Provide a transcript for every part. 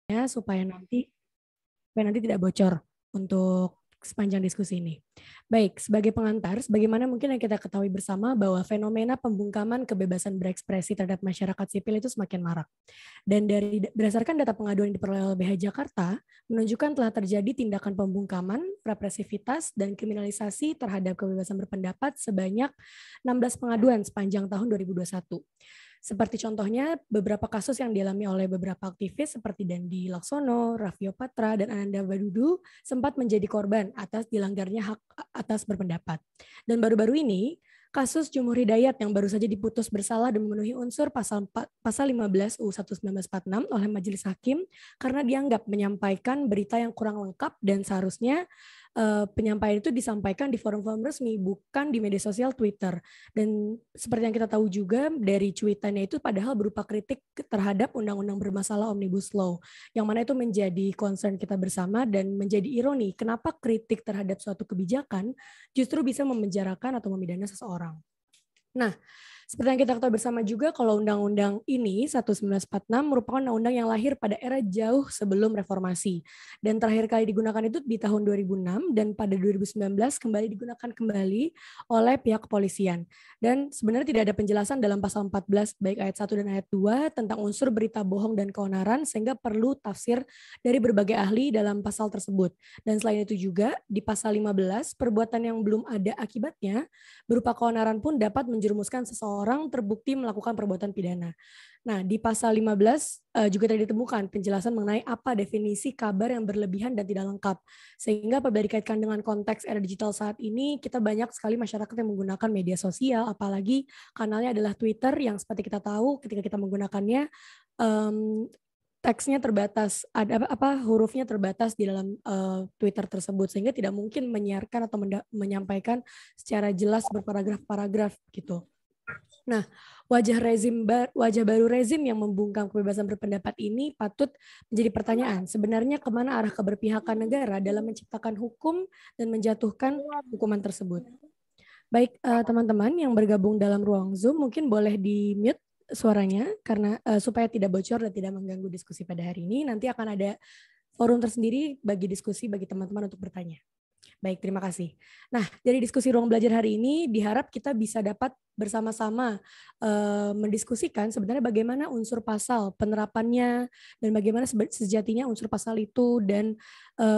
supaya nanti tidak bocor untuk sepanjang diskusi ini. Baik, sebagai pengantar, sebagaimana mungkin yang kita ketahui bersama bahwa fenomena pembungkaman kebebasan berekspresi terhadap masyarakat sipil itu semakin marak. Dan berdasarkan data pengaduan yang diperoleh LBH Jakarta, menunjukkan telah terjadi tindakan pembungkaman, represivitas, dan kriminalisasi terhadap kebebasan berpendapat sebanyak 16 pengaduan sepanjang tahun 2021. Seperti contohnya beberapa kasus yang dialami oleh beberapa aktivis seperti Dandi Laksono, Raffio Patra, dan Ananda Badudu sempat menjadi korban atas dilanggarnya hak atas berpendapat. Dan baru-baru ini, kasus Jumur Hidayat yang baru saja diputus bersalah dan memenuhi unsur pasal 15 UU 1 1946 oleh Majelis Hakim karena dianggap menyampaikan berita yang kurang lengkap dan seharusnya penyampaian itu disampaikan di forum-forum resmi, bukan di media sosial Twitter. Dan seperti yang kita tahu juga dari cuitannya itu padahal berupa kritik terhadap undang-undang bermasalah Omnibus Law, yang mana itu menjadi concern kita bersama dan menjadi ironi kenapa kritik terhadap suatu kebijakan justru bisa memenjarakan atau memidana seseorang. Nah, seperti yang kita ketahui bersama juga kalau undang-undang ini 1946 merupakan undang-undang yang lahir pada era jauh sebelum reformasi. Dan terakhir kali digunakan itu di tahun 2006 dan pada 2019 kembali digunakan kembali oleh pihak kepolisian. Dan sebenarnya tidak ada penjelasan dalam pasal 14 baik ayat 1 dan ayat 2 tentang unsur berita bohong dan keonaran sehingga perlu tafsir dari berbagai ahli dalam pasal tersebut. Dan selain itu juga di pasal 15 perbuatan yang belum ada akibatnya berupa keonaran pun dapat menjerumuskan seseorang terbukti melakukan perbuatan pidana. Nah, di pasal 15 juga tadi ditemukan penjelasan mengenai apa definisi kabar yang berlebihan dan tidak lengkap. Sehingga apabila dikaitkan dengan konteks era digital saat ini, kita banyak sekali masyarakat yang menggunakan media sosial, apalagi kanalnya adalah Twitter yang seperti kita tahu ketika kita menggunakannya, teksnya terbatas, hurufnya terbatas di dalam Twitter tersebut, sehingga tidak mungkin menyiarkan atau menyampaikan secara jelas berparagraf-paragraf gitu. Nah, wajah baru rezim yang membungkam kebebasan berpendapat ini patut menjadi pertanyaan. Sebenarnya kemana arah keberpihakan negara dalam menciptakan hukum dan menjatuhkan hukuman tersebut? Baik, teman-teman yang bergabung dalam ruang Zoom mungkin boleh di-mute suaranya karena supaya tidak bocor dan tidak mengganggu diskusi pada hari ini. Nanti akan ada forum tersendiri bagi diskusi bagi teman-teman untuk bertanya. Baik, terima kasih. Nah, dari diskusi ruang belajar hari ini diharap kita bisa dapat bersama-sama mendiskusikan sebenarnya bagaimana unsur pasal penerapannya dan bagaimana sejatinya unsur pasal itu dan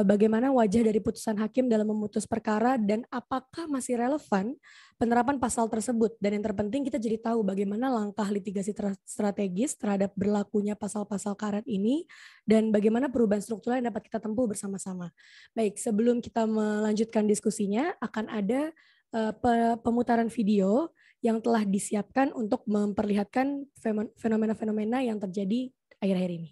bagaimana wajah dari putusan hakim dalam memutus perkara dan apakah masih relevan penerapan pasal tersebut. Dan yang terpenting kita jadi tahu bagaimana langkah litigasi strategis terhadap berlakunya pasal-pasal karet ini dan bagaimana perubahan struktural yang dapat kita tempuh bersama-sama. Baik, sebelum kita melanjutkan diskusinya akan ada pemutaran video yang telah disiapkan untuk memperlihatkan fenomena-fenomena yang terjadi akhir-akhir ini.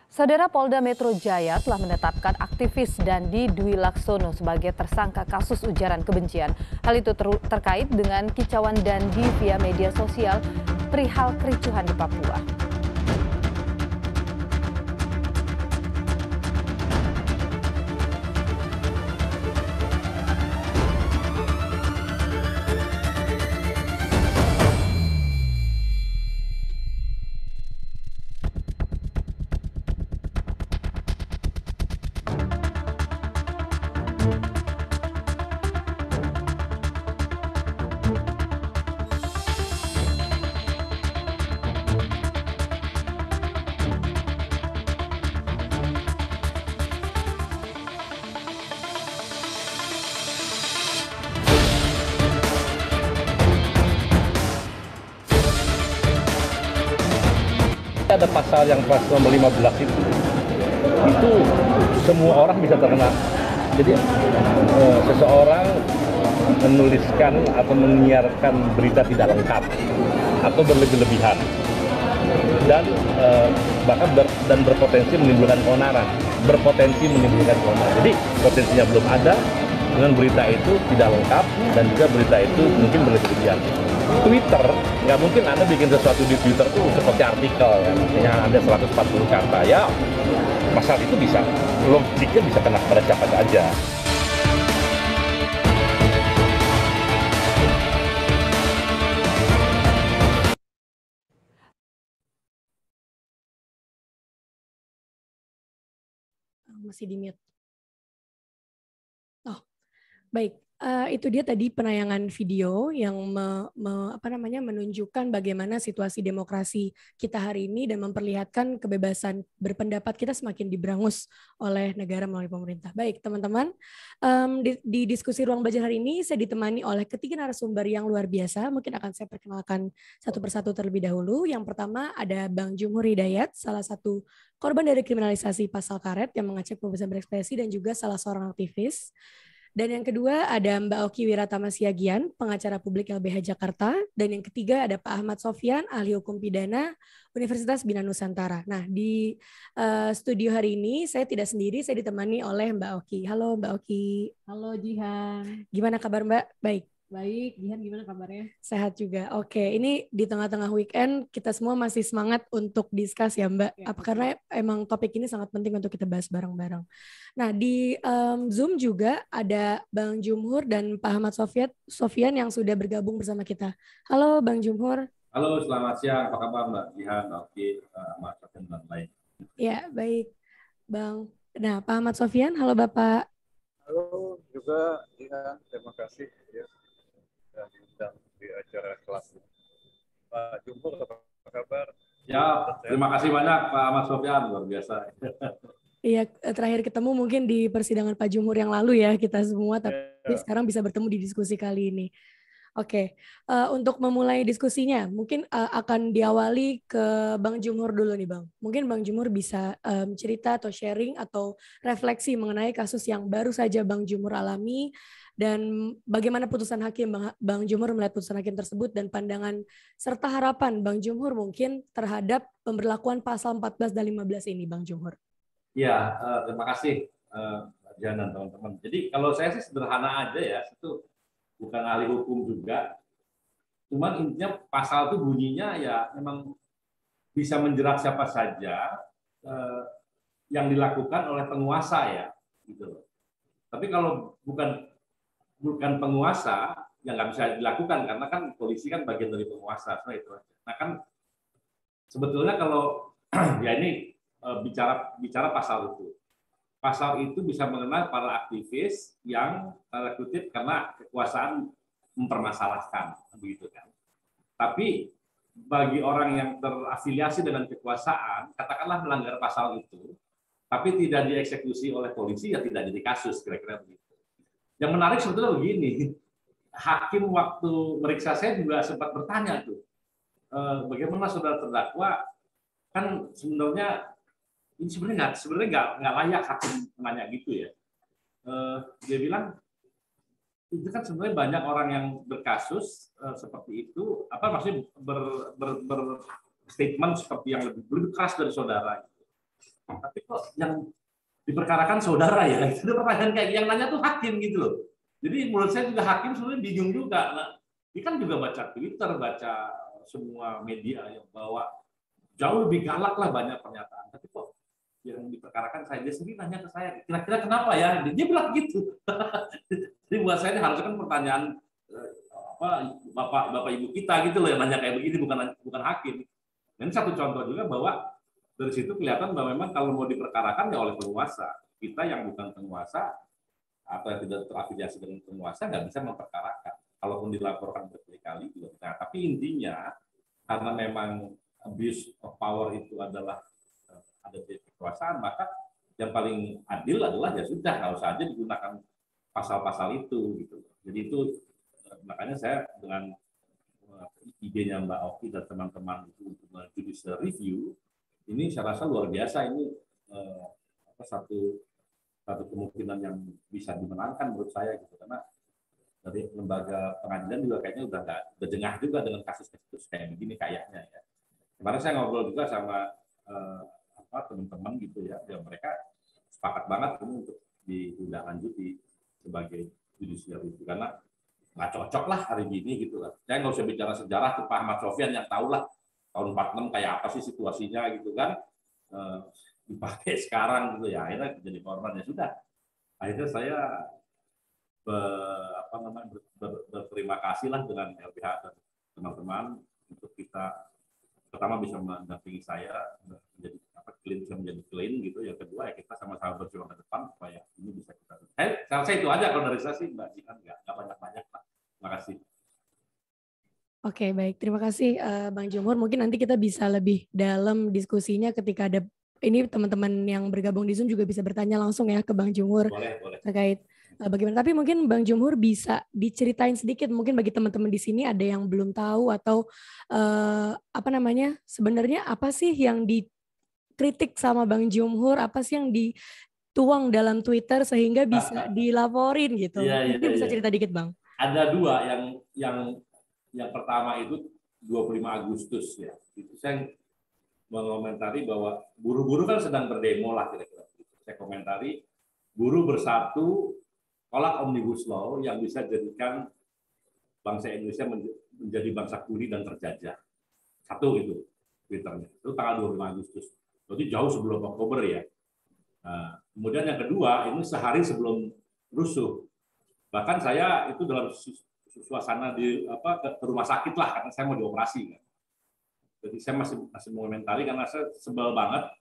Saudara Polda Metro Jaya telah menetapkan aktivis Dandi Dwi Laksono sebagai tersangka kasus ujaran kebencian. Hal itu terkait dengan kicauan Dandi via media sosial perihal kericuhan di Papua. Ada pasal yang pasal nomor 15 itu semua orang bisa terkena. Jadi seseorang menuliskan atau menyiarkan berita tidak lengkap atau berlebih-lebihan dan bahkan berpotensi menimbulkan keonaran, Jadi potensinya belum ada dengan berita itu tidak lengkap dan juga berita itu mungkin berlebih-lebihan. Twitter, nggak mungkin Anda bikin sesuatu di Twitter itu seperti artikel kan, yang ada 140 kata, ya pasal itu bisa, logiknya bisa kena pada siapa saja. Masih di mute. Oh, baik. Itu dia tadi penayangan video yang menunjukkan bagaimana situasi demokrasi kita hari ini dan memperlihatkan kebebasan berpendapat kita semakin diberangus oleh negara melalui pemerintah. Baik, teman-teman, di diskusi ruang belajar hari ini saya ditemani oleh ketiga narasumber yang luar biasa. Mungkin akan saya perkenalkan satu persatu terlebih dahulu. Yang pertama ada Bang Jumhur Hidayat, salah satu korban dari kriminalisasi pasal karet yang mengacak kebebasan berekspresi dan juga salah seorang aktivis. Dan yang kedua ada Mbak Oki Wiratama Siagian, pengacara publik LBH Jakarta. Dan yang ketiga ada Pak Ahmad Sofyan, ahli hukum pidana Universitas Bina Nusantara. Nah, di studio hari ini saya tidak sendiri, saya ditemani oleh Mbak Oki. Halo Mbak Oki. Halo Jihan. Gimana kabar Mbak? Baik. Baik, Jihan gimana kabarnya? Sehat juga. Oke, ini di tengah-tengah weekend kita semua masih semangat untuk discuss ya Mbak. Ya, karena emang topik ini sangat penting untuk kita bahas bareng-bareng. Nah di Zoom juga ada Bang Jumhur dan Pak Ahmad Sofyan yang sudah bergabung bersama kita. Halo Bang Jumhur. Halo, selamat siang. Apa kabar Mbak Jihan, Oki, Ahmad Sofyan dan lain? Ya baik Bang. Nah Pak Ahmad Sofyan, halo Bapak. Halo juga Jihan, terima kasih ya. Diundang di acara kelas. Pak Jumhur, apa kabar? Ya, terima kasih banyak Pak Ahmad Sofyan, luar biasa. Iya, terakhir ketemu mungkin di persidangan Pak Jumhur yang lalu ya kita semua, tapi sekarang bisa bertemu di diskusi kali ini. Oke, untuk memulai diskusinya, mungkin akan diawali ke Bang Jumhur dulu nih Bang. Mungkin Bang Jumhur bisa cerita atau sharing atau refleksi mengenai kasus yang baru saja Bang Jumhur alami dan bagaimana putusan hakim Bang Jumhur melihat putusan hakim tersebut dan pandangan serta harapan Bang Jumhur mungkin terhadap pemberlakuan pasal 14 dan 15 ini Bang Jumhur. Ya, terima kasih Jan dan teman-teman. Jadi kalau saya sih sederhana aja ya, itu bukan ahli hukum juga. Cuman intinya pasal itu bunyinya ya memang bisa menjerat siapa saja yang dilakukan oleh penguasa ya, gitu. Tapi kalau bukan penguasa, yang nggak bisa dilakukan karena kan polisi kan bagian dari penguasa, so itu. Nah kan sebetulnya kalau ya ini bicara pasal itu. Pasal itu bisa mengenai para aktivis yang tanda kutip karena kekuasaan mempermasalahkan, begitu kan. Tapi bagi orang yang terafiliasi dengan kekuasaan, katakanlah melanggar pasal itu, tapi tidak dieksekusi oleh polisi, ya tidak jadi kasus, kira-kira begitu. Yang menarik sebetulnya begini, hakim waktu meriksa saya juga sempat bertanya tuh, bagaimana saudara terdakwa kan sebenarnya ini sebenarnya nggak layak hakim menanya gitu ya. Dia bilang itu kan sebenarnya banyak orang yang berkasus seperti itu, apa maksudnya berstatement seperti yang lebih keras dari saudara. Tapi kok yang diperkarakan saudara ya? Itu pertanyaan kayak yang nanya tuh hakim gitu loh. Jadi menurut saya juga hakim sebenarnya bingung juga. Nah, dia kan juga baca Twitter, baca semua media yang bawa jauh lebih galak lah banyak pernyataan. Tapi kok yang diperkarakan saya, dia sendiri nanya ke saya, kira-kira kenapa ya? Dia bilang gitu. Jadi buat saya ini harusnya kan pertanyaan bapak ibu kita gitu loh yang nanya kayak begini, bukan hakim. Dan satu contoh juga bahwa dari situ kelihatan bahwa memang kalau mau diperkarakan ya oleh penguasa. Kita yang bukan penguasa atau yang tidak terafiliasi dengan penguasa nggak bisa memperkarakan. Kalaupun dilaporkan berkali-kali juga. Nah, tapi intinya karena memang abuse of power itu adalah ada di kekuasaan, maka yang paling adil adalah ya sudah nggak usah aja digunakan pasal-pasal itu gitu. Jadi itu makanya saya dengan idenya Mbak Oki dan teman-teman itu untuk judicial review ini saya rasa luar biasa, ini satu kemungkinan yang bisa dimenangkan menurut saya gitu, karena dari lembaga pengadilan juga kayaknya udah nggak berjengah juga dengan kasus-kasus kayak begini kayaknya ya. Kemarin saya ngobrol juga sama teman-teman gitu ya, mereka sepakat banget ini untuk ditindaklanjuti sebagai judicial review, karena nggak cocok lah hari ini gitu lah. Saya nggak usah bicara sejarah, tuh Pak Ahmad Sofyan yang tahu lah tahun 46 kayak apa sih situasinya gitu kan, dipakai sekarang gitu ya, akhirnya jadi korban. Ya sudah, akhirnya saya berterima kasih lah dengan LBH dan teman-teman untuk kita pertama bisa mendampingi saya menjadi bisa menjadi clean gitu. Yang kedua ya kita sama-sama berjuang ke depan supaya ini bisa kita. Saya rasa itu aja kalau dari saya sih Mbak Jihan, nggak banyak-banyak lah. Terima kasih. Oke, baik. Terima kasih Bang Jumhur. Mungkin nanti kita bisa lebih dalam diskusinya ketika ada ini teman-teman yang bergabung di Zoom juga bisa bertanya langsung ya ke Bang Jumhur terkait bagaimana. Tapi mungkin Bang Jumhur bisa diceritain sedikit mungkin bagi teman-teman di sini ada yang belum tahu atau sebenarnya apa sih yang dikritik sama Bang Jumhur, apa sih yang dituang dalam Twitter sehingga bisa dilaporin gitu. Mungkin bisa cerita dikit Bang. Ada dua, yang pertama itu 25 Agustus ya. Itu saya mengomentari bahwa buruh-buruh kan sedang berdemo lah kira-kira. Saya komentari buruh bersatu tolak Omnibus Law yang bisa jadikan bangsa Indonesia menjadi bangsa kuli dan terjajah. Satu itu Twitternya. Itu tanggal 25 Agustus. Jadi jauh sebelum Oktober ya. Nah, kemudian yang kedua ini sehari sebelum rusuh. Bahkan saya itu dalam suasana di ke rumah sakit lah karena saya mau dioperasi kan. Jadi saya masih mengomentari karena saya sebel banget.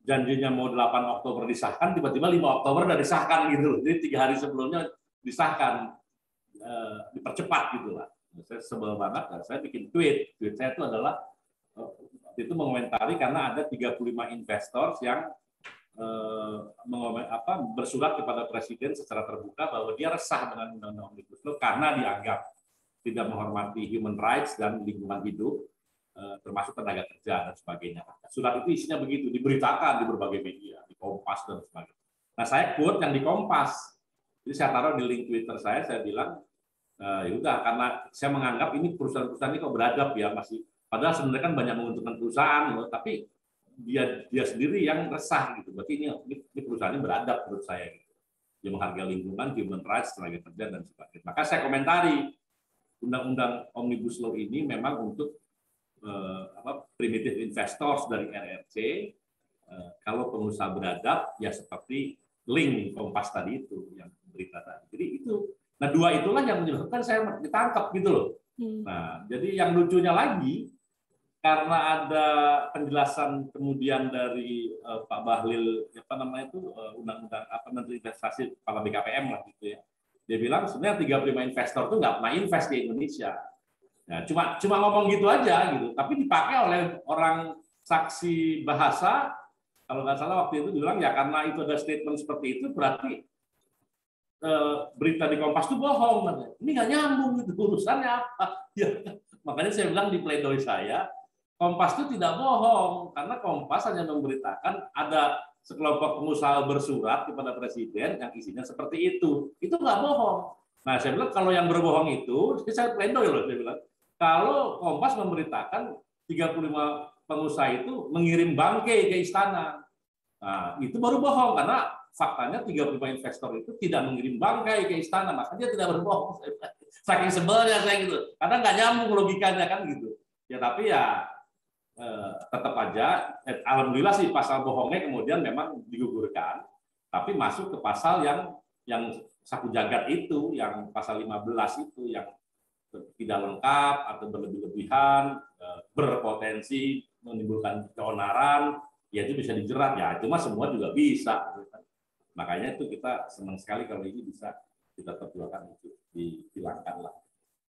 Janjinya mau 8 Oktober disahkan, tiba-tiba 5 Oktober udah disahkan gitu. Jadi 3 hari sebelumnya disahkan, dipercepat gitu lah. Saya sebel banget, dan saya bikin tweet. Tweet saya itu adalah itu mengomentari karena ada 35 investor yang bersurat kepada Presiden secara terbuka bahwa dia resah dengan Undang-Undang Omnibus Law karena dianggap tidak menghormati human rights dan lingkungan hidup, termasuk tenaga kerja dan sebagainya. Surat itu isinya begitu, diberitakan di berbagai media, di Kompas dan sebagainya. Nah, saya quote yang di Kompas. Jadi saya taruh di link Twitter saya bilang, ya udah karena saya menganggap ini perusahaan-perusahaan ini kok beradab ya masih. Padahal sebenarnya kan banyak menguntungkan perusahaan, tapi dia sendiri yang resah gitu. Berarti ini perusahaan ini beradab menurut saya. Gitu. Dia menghargai lingkungan, human rights, tenaga kerja dan sebagainya. Maka saya komentari Undang-Undang Omnibus Law ini memang untuk primitive investors dari RRC, kalau pengusaha beradab ya seperti link Kompas tadi itu yang berita tadi. Jadi itu, nah dua itulah yang menyebabkan saya ditangkap gitu loh. Nah jadi yang lucunya lagi karena ada penjelasan kemudian dari Pak Bahlil undang-undang Menteri Investasi kepala BKPM lah gitu ya. Dia bilang sebenarnya 35 investor itu nggak pernah invest di Indonesia. Nah, cuma ngomong gitu aja gitu, tapi dipakai oleh orang saksi bahasa, kalau nggak salah waktu itu bilang ya karena itu ada statement seperti itu berarti berita di Kompas itu bohong. Ini nggak nyambung gitu, urusannya apa? Ya, makanya saya bilang di pledoi saya, Kompas itu tidak bohong karena Kompas hanya memberitakan ada sekelompok pengusaha bersurat kepada Presiden yang isinya seperti itu nggak bohong. Nah saya bilang kalau yang berbohong itu, saya pledoi loh, saya bilang. Kalau Kompas memberitakan 35 pengusaha itu mengirim bangkai ke istana. Nah, itu baru bohong karena faktanya 35 investor itu tidak mengirim bangkai ke istana, makanya dia tidak berbohong. Saking sebelnya saya gitu. Karena nggak nyambung logikanya kan gitu. Ya tapi ya tetap aja alhamdulillah sih pasal bohongnya kemudian memang digugurkan. Tapi masuk ke pasal yang sapu jagat itu, yang pasal 15 itu yang tidak lengkap atau berlebih-lebihan, berpotensi menimbulkan keonaran, ya itu bisa dijerat ya. Cuma semua juga bisa. Makanya itu kita senang sekali kalau ini bisa kita perjuangkan itu dihilangkan lah.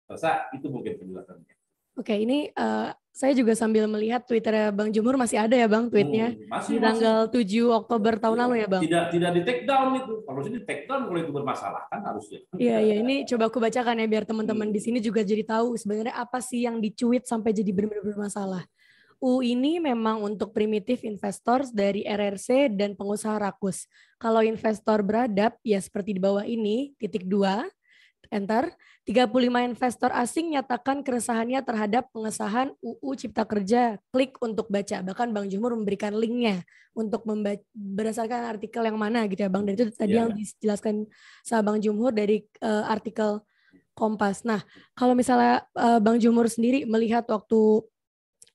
Rasa itu mungkin penjelasannya. Oke, ini saya juga sambil melihat Twitter Bang Jumhur masih ada ya Bang tweetnya di tanggal 7 Oktober tahun lalu ya Bang. Tidak di take down itu. Kalau di take down kalau itu bermasalah kan harusnya. Iya, ini coba aku bacakan ya biar teman-teman di sini juga jadi tahu sebenarnya apa sih yang dicuit sampai jadi benar-benar bermasalah. UU ini memang untuk primitif investor dari RRC dan pengusaha rakus. Kalau investor beradab, ya seperti di bawah ini, titik 2, enter, 35 investor asing nyatakan keresahannya terhadap pengesahan UU Cipta Kerja. Klik untuk baca. Bahkan Bang Jumur memberikan linknya untuk berdasarkan artikel yang mana gitu ya Bang. Dan itu tadi yang dijelaskan sama Bang Jumur dari artikel Kompas. Nah, kalau misalnya Bang Jumur sendiri melihat waktu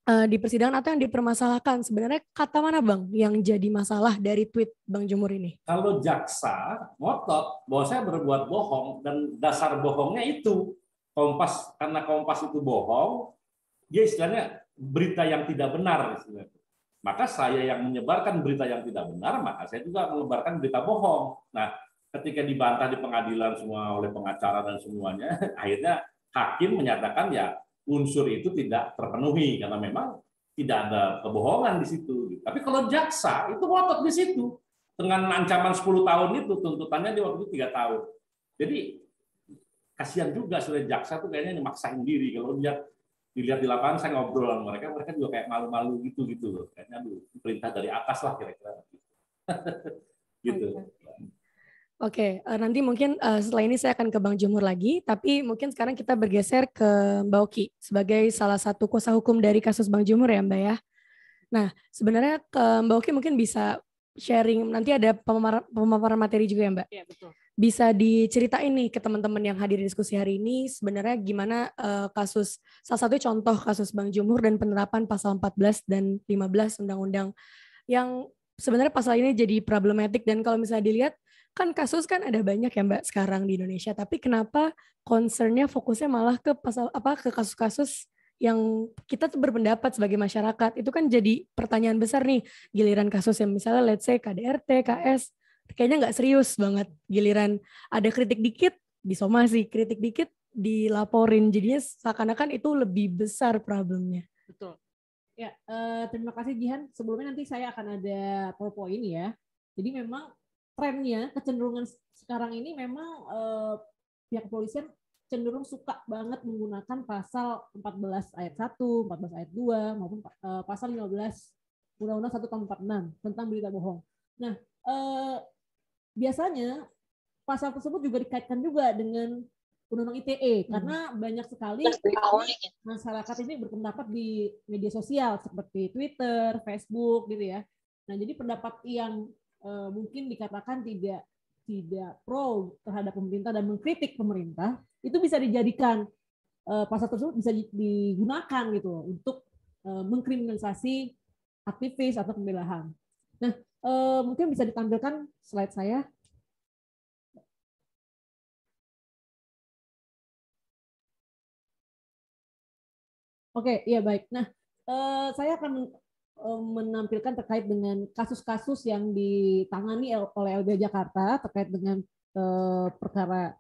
di persidangan atau yang dipermasalahkan, sebenarnya kata mana Bang yang jadi masalah dari tweet Bang Jumur ini? Kalau jaksa ngotot bahwa saya berbuat bohong dan dasar bohongnya itu Kompas, karena Kompas itu bohong, dia istilahnya berita yang tidak benar istilahnya. Maka saya yang menyebarkan berita yang tidak benar, maka saya juga menyebarkan berita bohong. Nah, ketika dibantah di pengadilan semua oleh pengacara dan semuanya, akhirnya hakim menyatakan ya unsur itu tidak terpenuhi karena memang tidak ada kebohongan di situ. Tapi kalau jaksa itu ngotot di situ dengan ancaman 10 tahun itu, tuntutannya di waktu itu 3 tahun. Jadi kasihan juga sebenarnya jaksa tuh kayaknya maksain diri. Kalau dilihat di lapangan, saya ngobrol sama mereka juga kayak malu-malu gitu loh. Kayaknya perintah dari atas lah kira-kira. Gitu. Oke, nanti mungkin setelah ini saya akan ke Bang Jumur lagi, tapi mungkin sekarang kita bergeser ke Mbak Oki sebagai salah satu kuasa hukum dari kasus Bang Jumur ya Mbak ya. Nah, sebenarnya ke Mbak Oki mungkin bisa sharing, nanti ada pemaparan materi juga ya Mbak? Iya, betul. Bisa diceritain nih ke teman-teman yang hadir di diskusi hari ini, sebenarnya gimana kasus, salah satu contoh kasus Bang Jumur dan penerapan pasal 14 dan 15 Undang-Undang yang sebenarnya pasal ini jadi problematik, dan kalau misalnya dilihat, kan kasus kan ada banyak ya Mbak sekarang di Indonesia, tapi kenapa concernnya fokusnya malah ke pasal ke kasus-kasus yang kita tuh berpendapat sebagai masyarakat, itu kan jadi pertanyaan besar nih, giliran kasus yang misalnya let's say KDRT, KS, kayaknya nggak serius banget, giliran ada kritik dikit disomasi, kritik dikit dilaporin, jadinya seakan-akan itu lebih besar problemnya. Betul. Ya, terima kasih Jihan. Sebelumnya nanti saya akan ada PowerPoint ya. Jadi memang trennya, kecenderungan sekarang ini memang pihak kepolisian cenderung suka banget menggunakan pasal 14 ayat 1, 14 ayat 2, maupun pasal 15 Undang-Undang 1 tahun 46 tentang berita bohong. Nah, biasanya pasal tersebut juga dikaitkan juga dengan Undang-Undang ITE, karena banyak sekali masyarakat ini berpendapat di media sosial seperti Twitter, Facebook gitu ya. Nah, jadi pendapat yang mungkin dikatakan tidak pro terhadap pemerintah dan mengkritik pemerintah, itu bisa dijadikan pasal tersebut bisa digunakan gitu untuk mengkriminalisasi aktivis atau pembelahan. Nah, mungkin bisa ditampilkan slide saya. Oke, iya baik. Nah, saya akan menampilkan terkait dengan kasus-kasus yang ditangani oleh LBH Jakarta terkait dengan perkara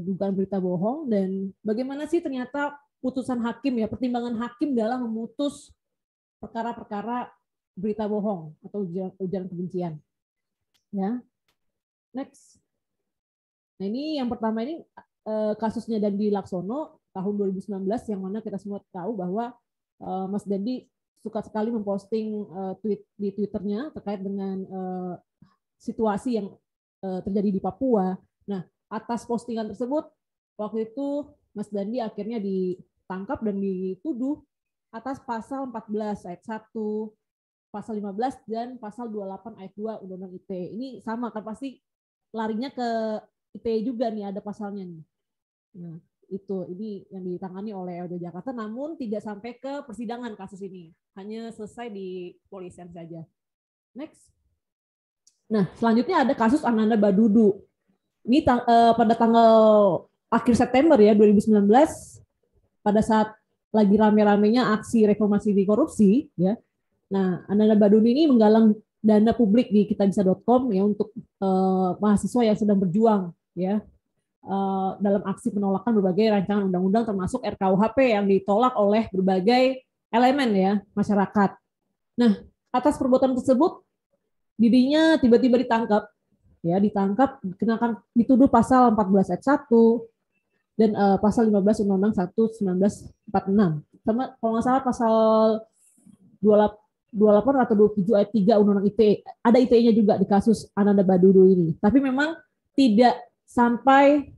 dugaan berita bohong, dan bagaimana sih ternyata putusan hakim ya, pertimbangan hakim dalam memutus perkara-perkara berita bohong atau ujaran kebencian. Ya, next. Nah, ini yang pertama ini kasusnya Dandi Laksono tahun 2019, yang mana kita semua tahu bahwa Mas Dandi suka sekali memposting tweet di Twitternya terkait dengan situasi yang terjadi di Papua. Nah, atas postingan tersebut, waktu itu Mas Dandi akhirnya ditangkap dan dituduh atas pasal 14 ayat 1, pasal 15 dan pasal 28 ayat 2 Undang-Undang ITE. Ini sama kan, pasti larinya ke ITE juga nih, ada pasalnya nih. Nah, ini yang ditangani oleh LBH Jakarta, namun tidak sampai ke persidangan kasus ini, hanya selesai di kepolisian saja. Next. Nah, selanjutnya ada kasus Ananda Badudu. Ini pada tanggal akhir September ya 2019, pada saat lagi rame-ramenya aksi reformasi di korupsi ya. Nah, Ananda Badudu ini menggalang dana publik di kitabisa.com ya untuk mahasiswa yang sedang berjuang ya. Dalam aksi penolakan berbagai rancangan undang-undang termasuk RKUHP yang ditolak oleh berbagai elemen ya masyarakat. Nah, atas perbuatan tersebut dirinya tiba-tiba ditangkap dituduh pasal 14 ayat 1 dan pasal 15 Undang-Undang 1 1946. Sama kalau nggak salah pasal 28 atau 27 ayat 3 Undang-Undang ITE. Ada ITE-nya juga di kasus Ananda Badudu ini. Tapi memang tidak sampai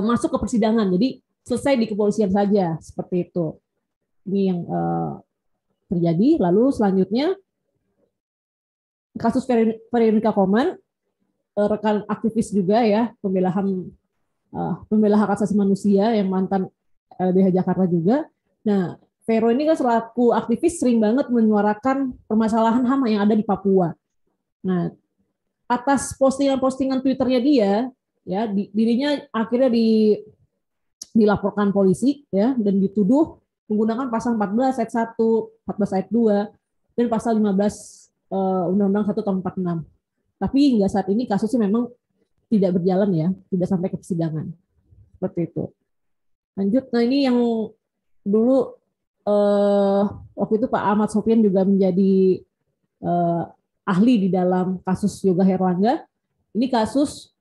masuk ke persidangan. Jadi selesai di kepolisian saja, seperti itu. Ini yang terjadi. Lalu selanjutnya kasus Veronica Koman, rekan aktivis juga ya, pembela hak asasi manusia yang mantan LBH Jakarta juga. Nah, Vero ini kan selaku aktivis sering banget menyuarakan permasalahan HAM yang ada di Papua. Nah, atas postingan-postingan Twitternya dia, ya dirinya akhirnya dilaporkan polisi ya dan dituduh menggunakan pasal 14 ayat 1, 14 ayat 2 dan pasal 15 Undang-Undang 1 tahun 46. Tapi hingga saat ini kasusnya memang tidak berjalan ya, tidak sampai ke persidangan. Seperti itu. Lanjut, nah ini yang dulu waktu itu Pak Ahmad Sofyan juga menjadi ahli di dalam kasus Yoga Herlangga. Ini kasus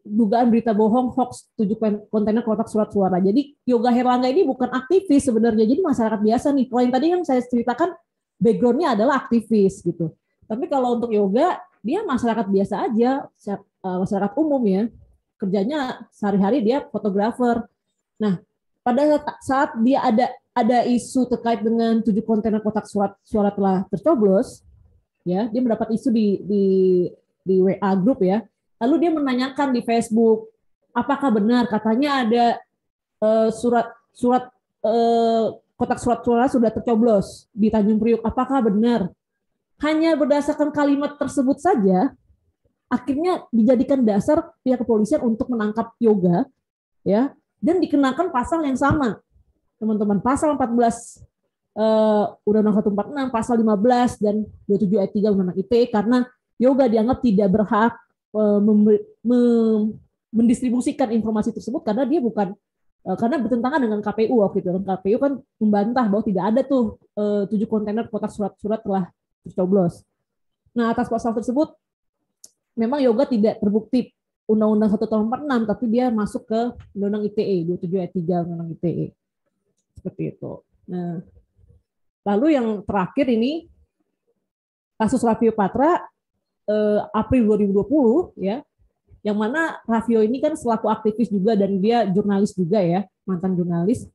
dugaan berita bohong hoax 7 kontainer kotak surat suara. Jadi Yoga Herlangga ini bukan aktivis sebenarnya, jadi masyarakat biasa nih. Kalau yang tadi yang saya ceritakan background-nya adalah aktivis gitu. Tapi kalau untuk Yoga, dia masyarakat biasa aja, masyarakat umum ya. Kerjanya sehari-hari dia fotografer. Nah, pada saat dia ada isu terkait dengan 7 kontainer kotak suara telah tercoblos, ya, dia mendapat isu di WA grup ya. Lalu dia menanyakan di Facebook, apakah benar katanya ada kotak surat suara sudah tercoblos di Tanjung Priuk, apakah benar? Hanya berdasarkan kalimat tersebut saja, akhirnya dijadikan dasar pihak kepolisian untuk menangkap Yoga, ya, dan dikenakan pasal yang sama, teman-teman, pasal 14 Undang-Undang 146, pasal 15 dan 27 ayat 3 Undang-Undang ITE karena Yoga dianggap tidak berhak mendistribusikan informasi tersebut karena dia bukan karena bertentangan dengan KPU waktu itu. KPU kan membantah bahwa tidak ada tuh 7 kontainer kotak surat-surat telah tercoblos. Nah, atas pasal tersebut memang Yoga tidak terbukti Undang-Undang 1 tahun 46, tapi dia masuk ke Undang-Undang ITE 27 ayat 3 Undang-Undang ITE. Seperti itu. Nah, lalu yang terakhir ini kasus Raffio Patra April 2020 ya, yang mana Raffio ini kan selaku aktivis juga dan dia jurnalis juga ya, mantan jurnalis.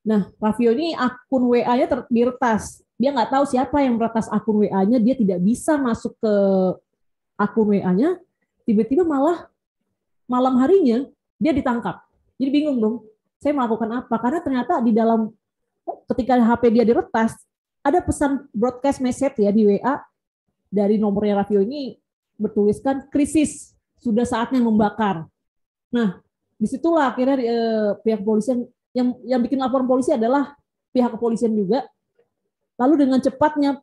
Nah, Raffio ini akun WA-nya diretas. Dia nggak tahu siapa yang meretas akun WA-nya, dia tidak bisa masuk ke akun WA-nya, tiba-tiba malah malam harinya dia ditangkap. Jadi bingung dong, saya melakukan apa? Karena ternyata di dalam ketika HP dia diretas, ada pesan broadcast message ya di WA dari nomornya Raffio ini bertuliskan krisis, sudah saatnya membakar. Nah, disitulah akhirnya pihak kepolisian yang bikin laporan polisi adalah pihak kepolisian juga. Lalu dengan cepatnya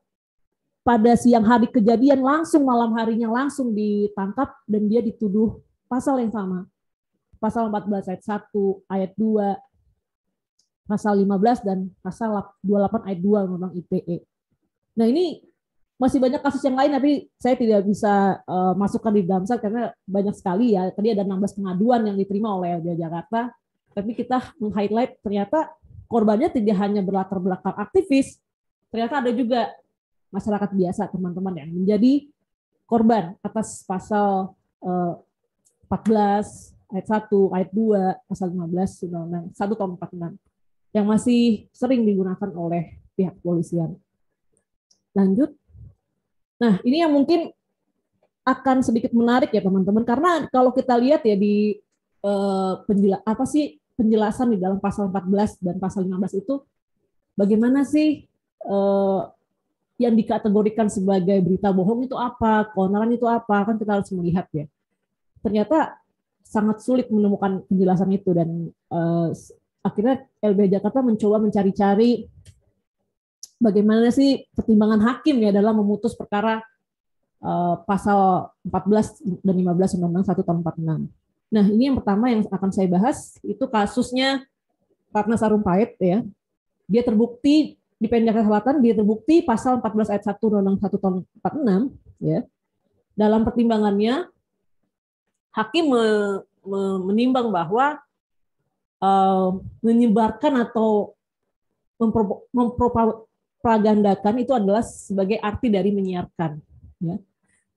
pada siang hari kejadian langsung malam harinya langsung ditangkap dan dia dituduh pasal yang sama. Pasal 14 ayat 1, ayat 2, pasal 15 dan pasal 28 ayat 2 Undang-Undang ITE. Nah, ini masih banyak kasus yang lain, tapi saya tidak bisa masukkan di dalam set karena banyak sekali ya. Tadi ada 16 pengaduan yang diterima oleh LBH Jakarta, tapi kita meng-highlight ternyata korbannya tidak hanya berlatar belakang aktivis, ternyata ada juga masyarakat biasa, teman-teman, yang menjadi korban atas pasal 14 ayat 1, ayat 2, pasal 15 Undang-Undang 1 tahun 46 yang masih sering digunakan oleh pihak kepolisian. Lanjut. Nah, ini yang mungkin akan sedikit menarik ya teman-teman, karena kalau kita lihat ya di penjelasan di dalam pasal 14 dan pasal 15 itu bagaimana sih yang dikategorikan sebagai berita bohong itu apa, keonaran itu apa, kan kita harus melihat ya. Ternyata sangat sulit menemukan penjelasan itu dan akhirnya LBH Jakarta mencoba mencari-cari bagaimana sih pertimbangan hakim ya dalam memutus perkara pasal 14 dan 15 Undang-Undang 1 tahun 46. Nah, ini yang pertama yang akan saya bahas, itu kasusnya Ratna Sarumpait ya. Dia terbukti di PN Jakarta Selatan, dia terbukti pasal 14 ayat 1 Undang-Undang 1 tahun 46 ya. Dalam pertimbangannya hakim menimbang bahwa menyebarkan atau propagandakan itu adalah sebagai arti dari menyiarkan. Ya.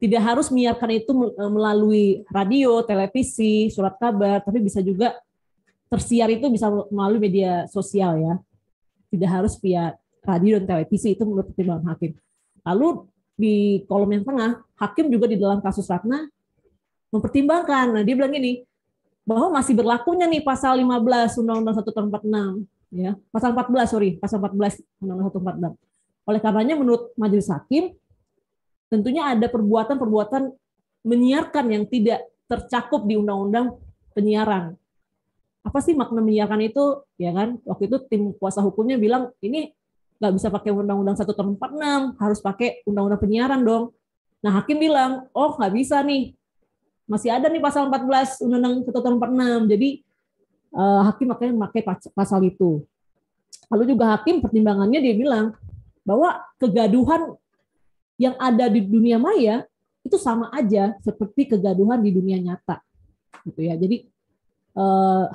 Tidak harus menyiarkan itu melalui radio, televisi, surat kabar, tapi bisa juga tersiar itu bisa melalui media sosial ya. Tidak harus via radio dan televisi, itu menurut pertimbangan hakim. Lalu di kolom yang tengah, hakim juga di dalam kasus Ratna mempertimbangkan. Nah, dia bilang gini, bahwa masih berlakunya nih pasal 15 Undang-Undang 1 tahun 46 ya. Pasal 14 Undang-Undang 1 46. Oleh karenanya menurut majelis hakim tentunya ada perbuatan-perbuatan menyiarkan yang tidak tercakup di undang-undang penyiaran. Apa sih makna menyiarkan itu? Ya kan, waktu itu tim kuasa hukumnya bilang ini nggak bisa pakai undang-undang 1 tahun 46, harus pakai undang-undang penyiaran dong. Nah, hakim bilang, oh nggak bisa nih. Masih ada nih pasal 14 undang-undang 1 tahun 46. Jadi hakim makanya memakai pasal itu. Lalu juga hakim pertimbangannya dia bilang bahwa kegaduhan yang ada di dunia maya itu sama aja seperti kegaduhan di dunia nyata, gitu ya. Jadi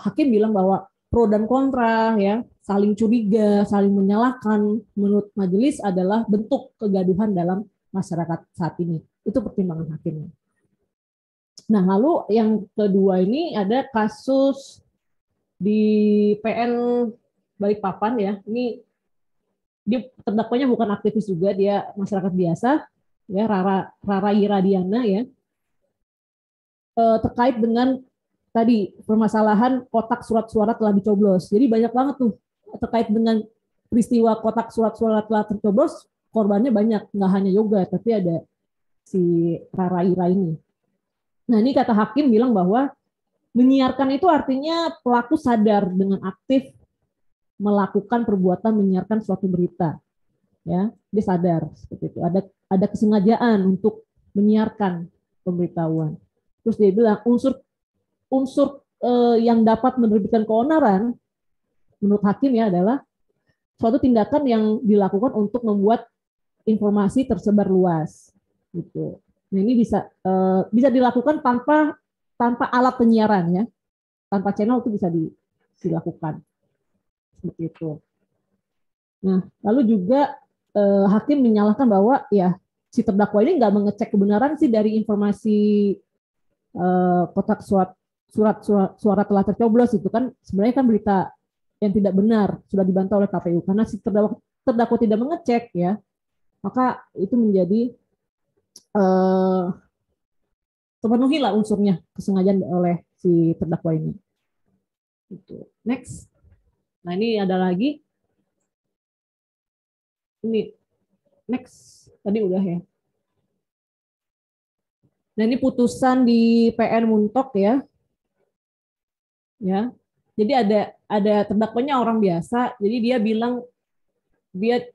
hakim bilang bahwa pro dan kontra ya, saling curiga, saling menyalahkan menurut majelis adalah bentuk kegaduhan dalam masyarakat saat ini. Itu pertimbangan hakimnya. Nah, lalu yang kedua ini ada kasus di PN Balikpapan ya. Ini dia terdakwanya bukan aktivis juga, dia masyarakat biasa ya, Rara Iradiana ya, terkait dengan tadi permasalahan kotak surat suara telah dicoblos. Jadi banyak banget tuh terkait dengan peristiwa kotak surat suara telah tercoblos, korbannya banyak, nggak hanya Yoga tapi ada si Rara Ira ini. Nah, ini kata hakim bilang bahwa menyiarkan itu artinya pelaku sadar dengan aktif melakukan perbuatan menyiarkan suatu berita, ya, dia sadar seperti itu. Ada kesengajaan untuk menyiarkan pemberitahuan. Terus dia bilang unsur yang dapat menerbitkan keonaran menurut hakim ya adalah suatu tindakan yang dilakukan untuk membuat informasi tersebar luas, gitu. Nah, ini bisa dilakukan tanpa alat penyiaran ya, tanpa channel itu bisa dilakukan. Seperti itu. Nah, lalu juga hakim menyalahkan bahwa ya si terdakwa ini nggak mengecek kebenaran sih dari informasi kotak surat suara telah tercoblos itu kan sebenarnya kan berita yang tidak benar, sudah dibantah oleh KPU karena si terdakwa tidak mengecek ya, maka itu menjadi terpenuhi lah unsurnya kesengajaan oleh si terdakwa ini. Itu. Next. Nah, ini ada lagi. Ini next. Tadi udah ya. Nah, ini putusan di PN Muntok ya. Ya. Jadi ada terdakwanya orang biasa. Jadi dia bilang dia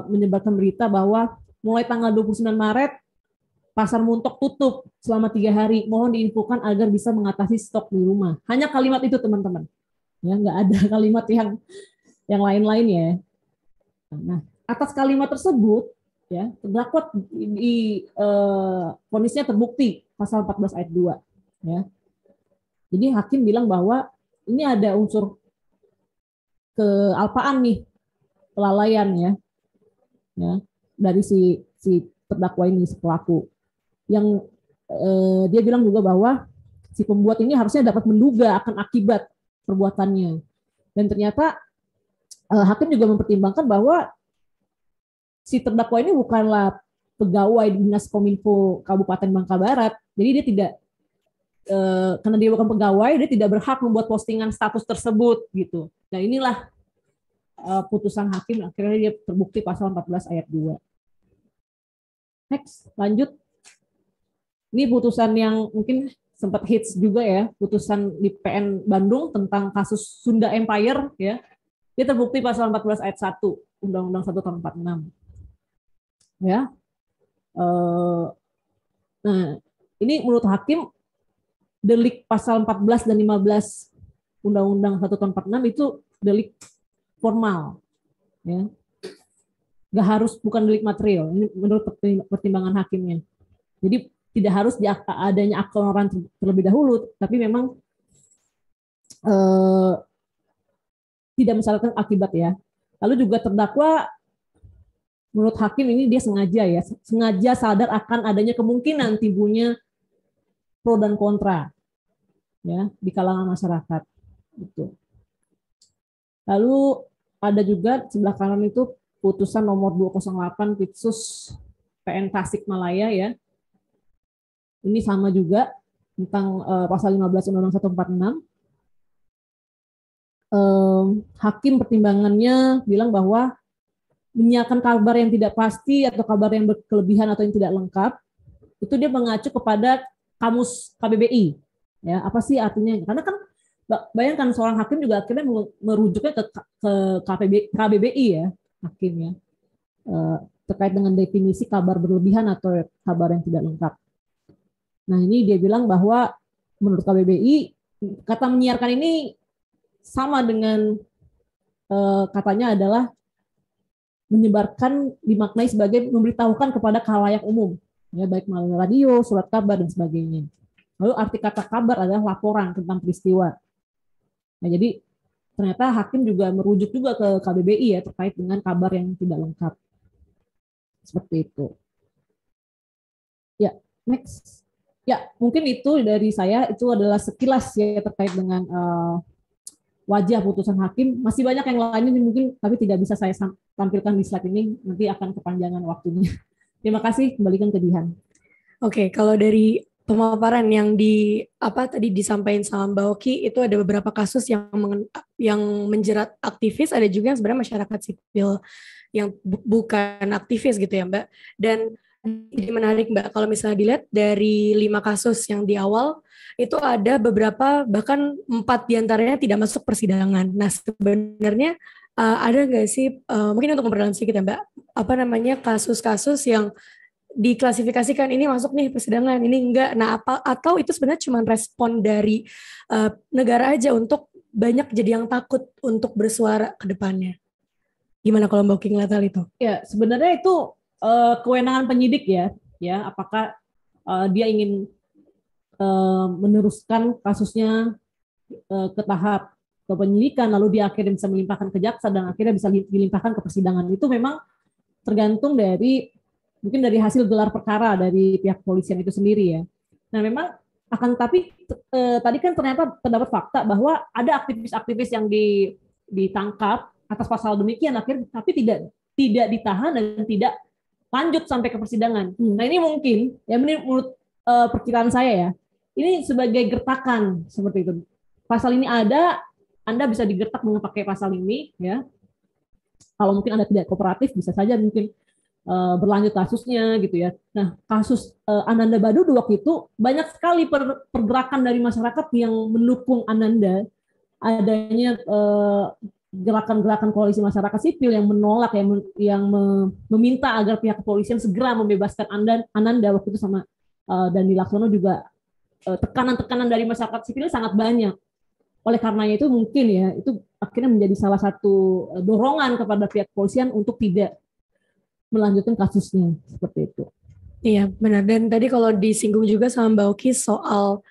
menyebarkan berita bahwa mulai tanggal 29 Maret Pasar Muntok tutup selama 3 hari. Mohon diinfokan agar bisa mengatasi stok di rumah. Hanya kalimat itu, teman-teman. Ya, nggak ada kalimat yang lain-lain ya. Nah, atas kalimat tersebut, ya, terdakwa di vonisnya terbukti pasal 14 ayat 2. Ya. Jadi hakim bilang bahwa ini ada unsur kealpaan nih, kelalaian ya dari si terdakwa ini, si pelaku. Yang dia bilang juga bahwa si pembuat ini harusnya dapat menduga akan akibat perbuatannya. Dan ternyata hakim juga mempertimbangkan bahwa si terdakwa ini bukanlah pegawai Dinas Kominfo Kabupaten Bangka Barat. Jadi dia tidak karena dia bukan pegawai, dia tidak berhak membuat postingan status tersebut gitu. Nah, inilah putusan hakim, akhirnya dia terbukti pasal 14 ayat 2. Next, lanjut. Ini putusan yang mungkin sempat hits juga ya, putusan di PN Bandung tentang kasus Sunda Empire ya. Dia terbukti pasal 14 ayat 1 Undang-Undang 1 tahun 46. Ya. Nah, ini menurut hakim delik pasal 14 dan 15 Undang-Undang 1 tahun 46 itu delik formal. Ya. Nggak harus, bukan delik material. Ini menurut pertimbangan hakimnya. Jadi tidak harus adanya akte orang terlebih dahulu, tapi memang tidak mensyaratkan akibat ya. Lalu juga terdakwa menurut hakim ini dia sengaja sadar akan adanya kemungkinan timbulnya pro dan kontra ya di kalangan masyarakat. Gitu. Lalu ada juga sebelah kanan itu putusan nomor 208 Pitsus PN Tasikmalaya ya. Ini sama juga tentang pasal 15 Undang-Undang 146. Hakim pertimbangannya bilang bahwa menyiarkan kabar yang tidak pasti atau kabar yang berkelebihan atau yang tidak lengkap itu dia mengacu kepada kamus KBBI ya, apa sih artinya, karena kan bayangkan seorang hakim juga akhirnya merujuknya ke KBBI ya, hakim ya, terkait dengan definisi kabar berlebihan atau kabar yang tidak lengkap. Nah ini dia bilang bahwa menurut KBBI kata menyiarkan ini sama dengan katanya adalah menyebarkan, dimaknai sebagai memberitahukan kepada khalayak umum, ya baik melalui radio, surat kabar dan sebagainya. Lalu arti kata kabar adalah laporan tentang peristiwa. Nah, jadi ternyata hakim juga merujuk juga ke KBBI ya terkait dengan kabar yang tidak lengkap. Seperti itu. Ya, next. Ya, mungkin itu dari saya, itu adalah sekilas ya terkait dengan wajah putusan hakim. Masih banyak yang lainnya mungkin, tapi tidak bisa saya tampilkan di slide ini, nanti akan kepanjangan waktunya. Terima kasih, kembalikan ke Dihan. Oke, kalau dari pemaparan yang tadi disampaikan sama Mbak Oki, itu ada beberapa kasus yang menjerat aktivis, ada juga yang sebenarnya masyarakat sipil yang bukan aktivis gitu ya Mbak. Dan ini menarik Mbak, kalau misalnya dilihat dari 5 kasus yang di awal, itu ada beberapa, bahkan 4 diantaranya tidak masuk persidangan. Nah sebenarnya ada nggak sih, mungkin untuk memperdalam sedikit ya Mbak, kasus-kasus yang diklasifikasikan ini masuk nih persidangan, ini enggak. Nah atau itu sebenarnya cuma respon dari negara aja untuk banyak jadi yang takut untuk bersuara ke depannya. Gimana kalau Mbak Oki ngeliat hal itu? Ya sebenarnya itu kewenangan penyidik ya, apakah dia ingin meneruskan kasusnya ke tahap ke penyidikan, lalu dia akhirnya bisa melimpahkan ke jaksa dan akhirnya bisa dilimpahkan ke persidangan. Itu memang tergantung dari mungkin dari hasil gelar perkara dari pihak kepolisian itu sendiri ya. Nah memang tapi tadi kan ternyata terdapat fakta bahwa ada aktivis-aktivis yang ditangkap atas pasal demikian akhirnya, tapi tidak ditahan dan tidak lanjut sampai ke persidangan. Nah ini mungkin ya menurut perkiraan saya ya, ini sebagai gertakan seperti itu. Pasal ini ada, Anda bisa digertak dengan pakai pasal ini ya. Kalau mungkin Anda tidak kooperatif bisa saja mungkin berlanjut kasusnya gitu ya. Nah kasus Ananda Badudu waktu itu banyak sekali pergerakan dari masyarakat yang mendukung Ananda, adanya gerakan-gerakan koalisi masyarakat sipil yang menolak, yang meminta agar pihak kepolisian segera membebaskan Ananda waktu itu sama Dandi Laksono juga. Tekanan-tekanan dari masyarakat sipil sangat banyak. Oleh karenanya itu mungkin ya itu akhirnya menjadi salah satu dorongan kepada pihak kepolisian untuk tidak melanjutkan kasusnya seperti itu. Iya benar, dan tadi kalau disinggung juga sama Mbak Oki soal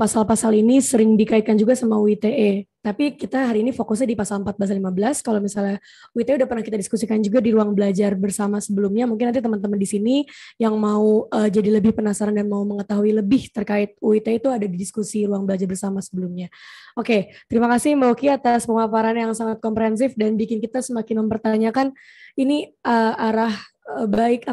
pasal-pasal ini sering dikaitkan juga sama UITE. Tapi kita hari ini fokusnya di pasal 14 dan 15. Kalau misalnya UITE udah pernah kita diskusikan juga di ruang belajar bersama sebelumnya. Mungkin nanti teman-teman di sini yang mau jadi lebih penasaran dan mau mengetahui lebih terkait UITE itu ada di diskusi ruang belajar bersama sebelumnya. Oke, terima kasih Mbak Oki atas pemaparan yang sangat komprehensif dan bikin kita semakin mempertanyakan ini arah baik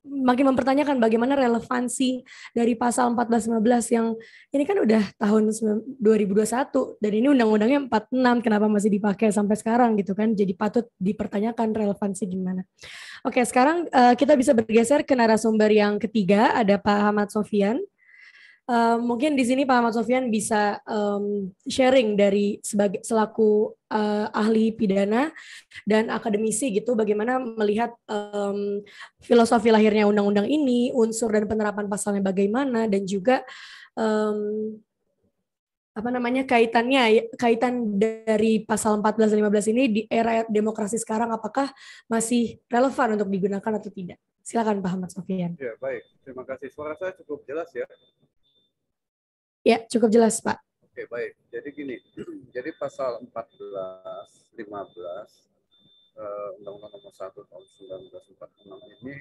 makin mempertanyakan bagaimana relevansi dari pasal 14-15 yang ini kan udah tahun 2021 dan ini undang-undangnya 46, kenapa masih dipakai sampai sekarang gitu kan, jadi patut dipertanyakan relevansi gimana. Oke, sekarang kita bisa bergeser ke narasumber yang ketiga, ada Pak Ahmad Sofyan. Mungkin di sini Pak Ahmad Sofyan bisa sharing dari selaku ahli pidana dan akademisi gitu, bagaimana melihat filosofi lahirnya undang-undang ini, unsur dan penerapan pasalnya bagaimana, dan juga kaitan dari pasal 14 dan 15 ini di era demokrasi sekarang, apakah masih relevan untuk digunakan atau tidak? Silakan Pak Ahmad Sofyan. Ya, baik. Terima kasih. Suara saya cukup jelas ya? Ya, cukup jelas, Pak. Oke, baik. Jadi gini, jadi pasal 14, 15 Undang-Undang Nomor 1 Tahun 1946 ini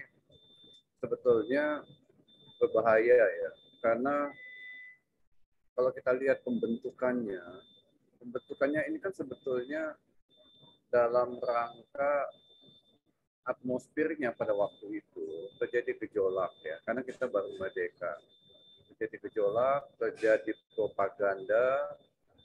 sebetulnya berbahaya ya, karena kalau kita lihat pembentukannya ini kan sebetulnya dalam rangka atmosfernya pada waktu itu terjadi gejolak ya, karena kita baru merdeka. Terjadi gejolak, terjadi propaganda,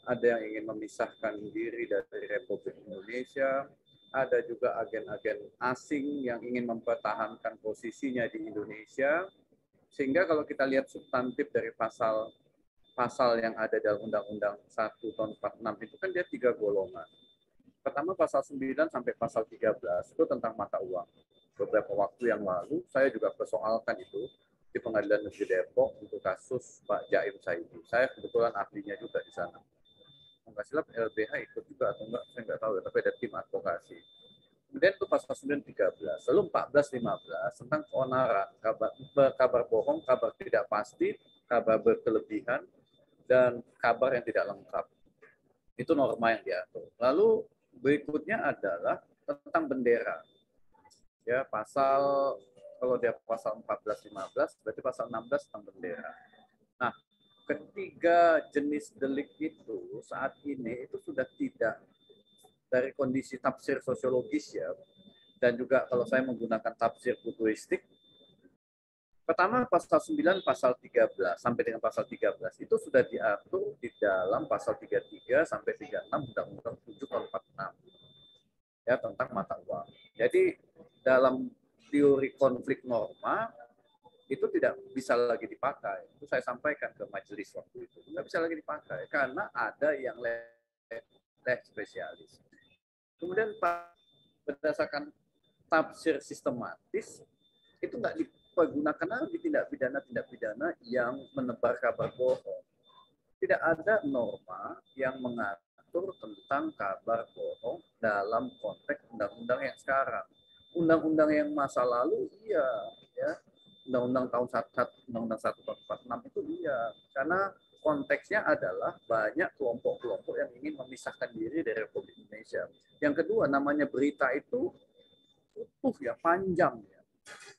ada yang ingin memisahkan diri dari Republik Indonesia, ada juga agen-agen asing yang ingin mempertahankan posisinya di Indonesia. Sehingga kalau kita lihat substantif dari pasal yang ada dalam Undang-Undang 1 tahun 46 itu kan dia 3 golongan. Pertama pasal 9 sampai pasal 13 itu tentang mata uang. Beberapa waktu yang lalu saya juga persoalkan itu di Pengadilan Negeri Depok untuk kasus Pak Jaim Saidi. Saya kebetulan ahlinya juga di sana. Enggak silap LBH ikut juga atau enggak, saya enggak tahu ya, tapi ada tim advokasi. Kemudian itu pasal 9 13. Lalu 14 15 tentang keonaran, kabar bohong, kabar tidak pasti, kabar berkelebihan, dan kabar yang tidak lengkap. Itu norma yang diatur. Lalu berikutnya adalah tentang bendera. Ya, kalau dia pasal 14-15, berarti pasal 16 tentang bendera. Nah, ketiga jenis delik itu saat ini itu sudah tidak dari kondisi tafsir sosiologis ya, dan juga kalau saya menggunakan tafsir futuristik, pertama pasal 9, pasal 13 sampai dengan pasal 13 itu sudah diatur di dalam pasal 33 sampai 36 Undang-Undang 7 tahun 46 ya, tentang mata uang. Jadi dalam teori konflik norma itu tidak bisa lagi dipakai. Itu saya sampaikan ke majelis waktu itu. Tidak bisa lagi dipakai karena ada yang leg spesialis. Kemudian berdasarkan tafsir sistematis itu nggak dipergunakan lagi tindak pidana yang menebar kabar bohong. Tidak ada norma yang mengatur tentang kabar bohong dalam konteks undang-undang yang sekarang. Undang-undang yang masa lalu iya, ya. Undang-undang tahun 1 tahun 46 itu iya, karena konteksnya adalah banyak kelompok-kelompok yang ingin memisahkan diri dari Republik Indonesia. Yang kedua, namanya berita itu utuh ya, panjang ya.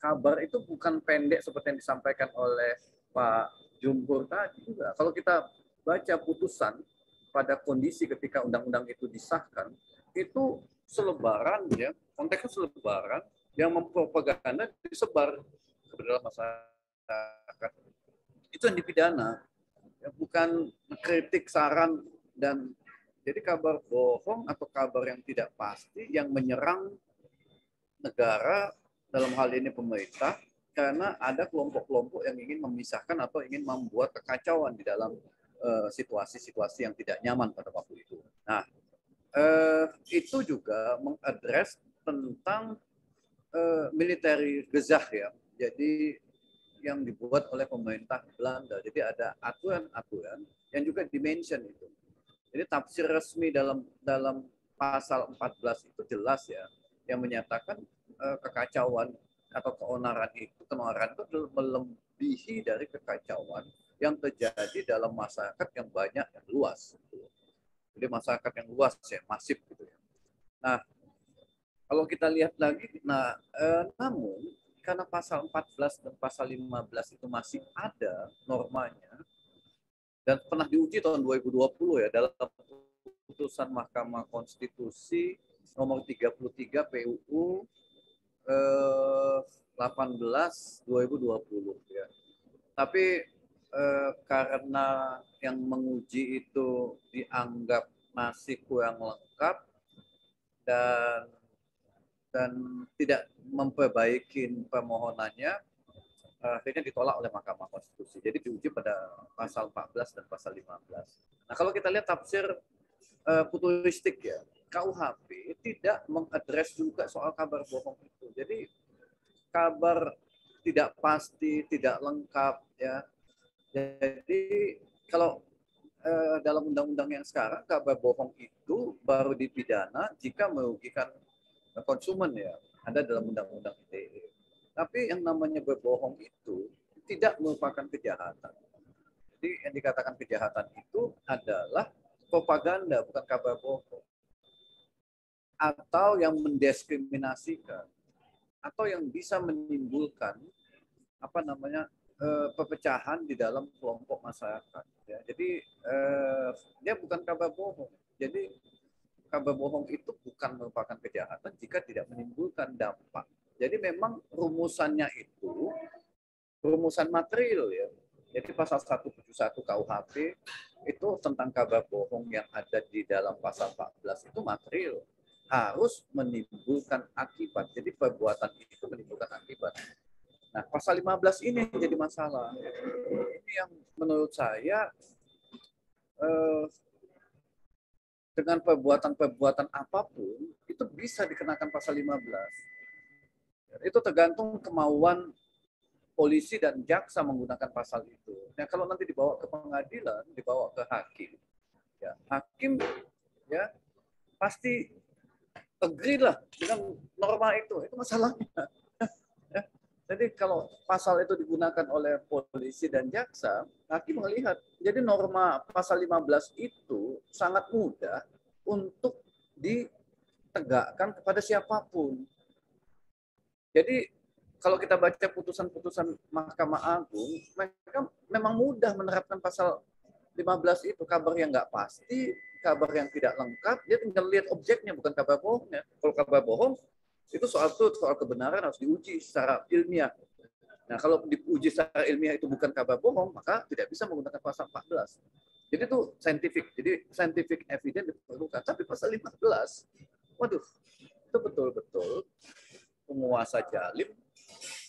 Kabar itu bukan pendek seperti yang disampaikan oleh Pak Jumhur tadi juga. Kalau kita baca putusan pada kondisi ketika undang-undang itu disahkan, itu selebaran ya, konteksnya selebaran yang mempropaganda disebar ke dalam masyarakat. Itu yang dipidana, ya, bukan kritik, saran, dan jadi kabar bohong atau kabar yang tidak pasti yang menyerang negara, dalam hal ini pemerintah, karena ada kelompok-kelompok yang ingin memisahkan atau ingin membuat kekacauan di dalam situasi-situasi yang tidak nyaman pada waktu itu. Nah, itu juga mengadres tentang military gezag ya. Jadi yang dibuat oleh pemerintah Belanda. Jadi ada aturan-aturan yang juga dimention itu. Jadi tafsir resmi dalam pasal 14 itu jelas ya, yang menyatakan kekacauan atau keonaran itu melebihi dari kekacauan yang terjadi dalam masyarakat yang banyak, yang luas. Jadi masyarakat yang luas ya, masif gitu ya. Nah, kalau kita lihat lagi, namun karena pasal 14 dan pasal 15 itu masih ada normanya dan pernah diuji tahun 2020 ya dalam putusan Mahkamah Konstitusi nomor 33 PUU 18 2020 ya. Tapi karena yang menguji itu dianggap masih kurang lengkap dan tidak memperbaiki permohonannya, akhirnya ditolak oleh Mahkamah Konstitusi. Jadi diuji pada pasal 14 dan pasal 15. Nah, kalau kita lihat tafsir futuristik ya, KUHP tidak mengadres juga soal kabar bohong itu. Jadi kabar tidak pasti, tidak lengkap ya. Jadi kalau dalam undang-undang yang sekarang kabar bohong itu baru dipidana jika merugikan konsumen ya. Ada dalam undang-undang ITE. Tapi yang namanya berbohong itu tidak merupakan kejahatan. Jadi yang dikatakan kejahatan itu adalah propaganda, bukan kabar bohong. atau yang mendiskriminasikan atau yang bisa menimbulkan perpecahan di dalam kelompok masyarakat. Ya, jadi dia bukan kabar bohong. Jadi kabar bohong itu bukan merupakan kejahatan jika tidak menimbulkan dampak. Jadi memang rumusannya itu rumusan material ya. Jadi pasal 171 KUHP itu tentang kabar bohong yang ada di dalam pasal 14 itu material. Harus menimbulkan akibat. Jadi perbuatan itu menimbulkan akibat. Nah, pasal 15 ini yang jadi masalah. Ini yang menurut saya dengan perbuatan-perbuatan apapun itu bisa dikenakan pasal 15. Itu tergantung kemauan polisi dan jaksa menggunakan pasal itu. Nah, kalau nanti dibawa ke pengadilan, dibawa ke hakim, ya hakim ya pasti agree lah dengan norma itu masalahnya. Ya. Jadi kalau pasal itu digunakan oleh polisi dan jaksa, hakim melihat, jadi norma pasal 15 itu sangat mudah untuk ditegakkan kepada siapapun. Jadi kalau kita baca putusan-putusan Mahkamah Agung, mereka memang mudah menerapkan pasal 15 itu, kabar yang nggak pasti, kabar yang tidak lengkap, dia tinggal lihat objeknya, bukan kabar bohongnya. Kalau kabar bohong, itu soal kebenaran harus diuji secara ilmiah. Nah, kalau diuji secara ilmiah itu bukan kabar bohong, maka tidak bisa menggunakan pasal 14. Jadi itu scientific. Jadi scientific evidence diperlukan. Tapi pasal 15, waduh, itu betul-betul penguasa zalim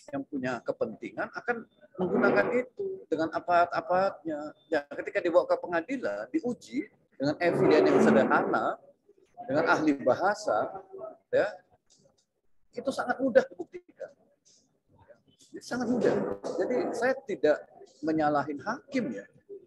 yang punya kepentingan akan menggunakan itu dengan aparat-aparatnya. Ya, ketika dibawa ke pengadilan, diuji dengan evidence yang sederhana, dengan ahli bahasa, ya, itu sangat mudah dibuktikan. Itu sangat mudah. Jadi saya tidak menyalahin hakim ya,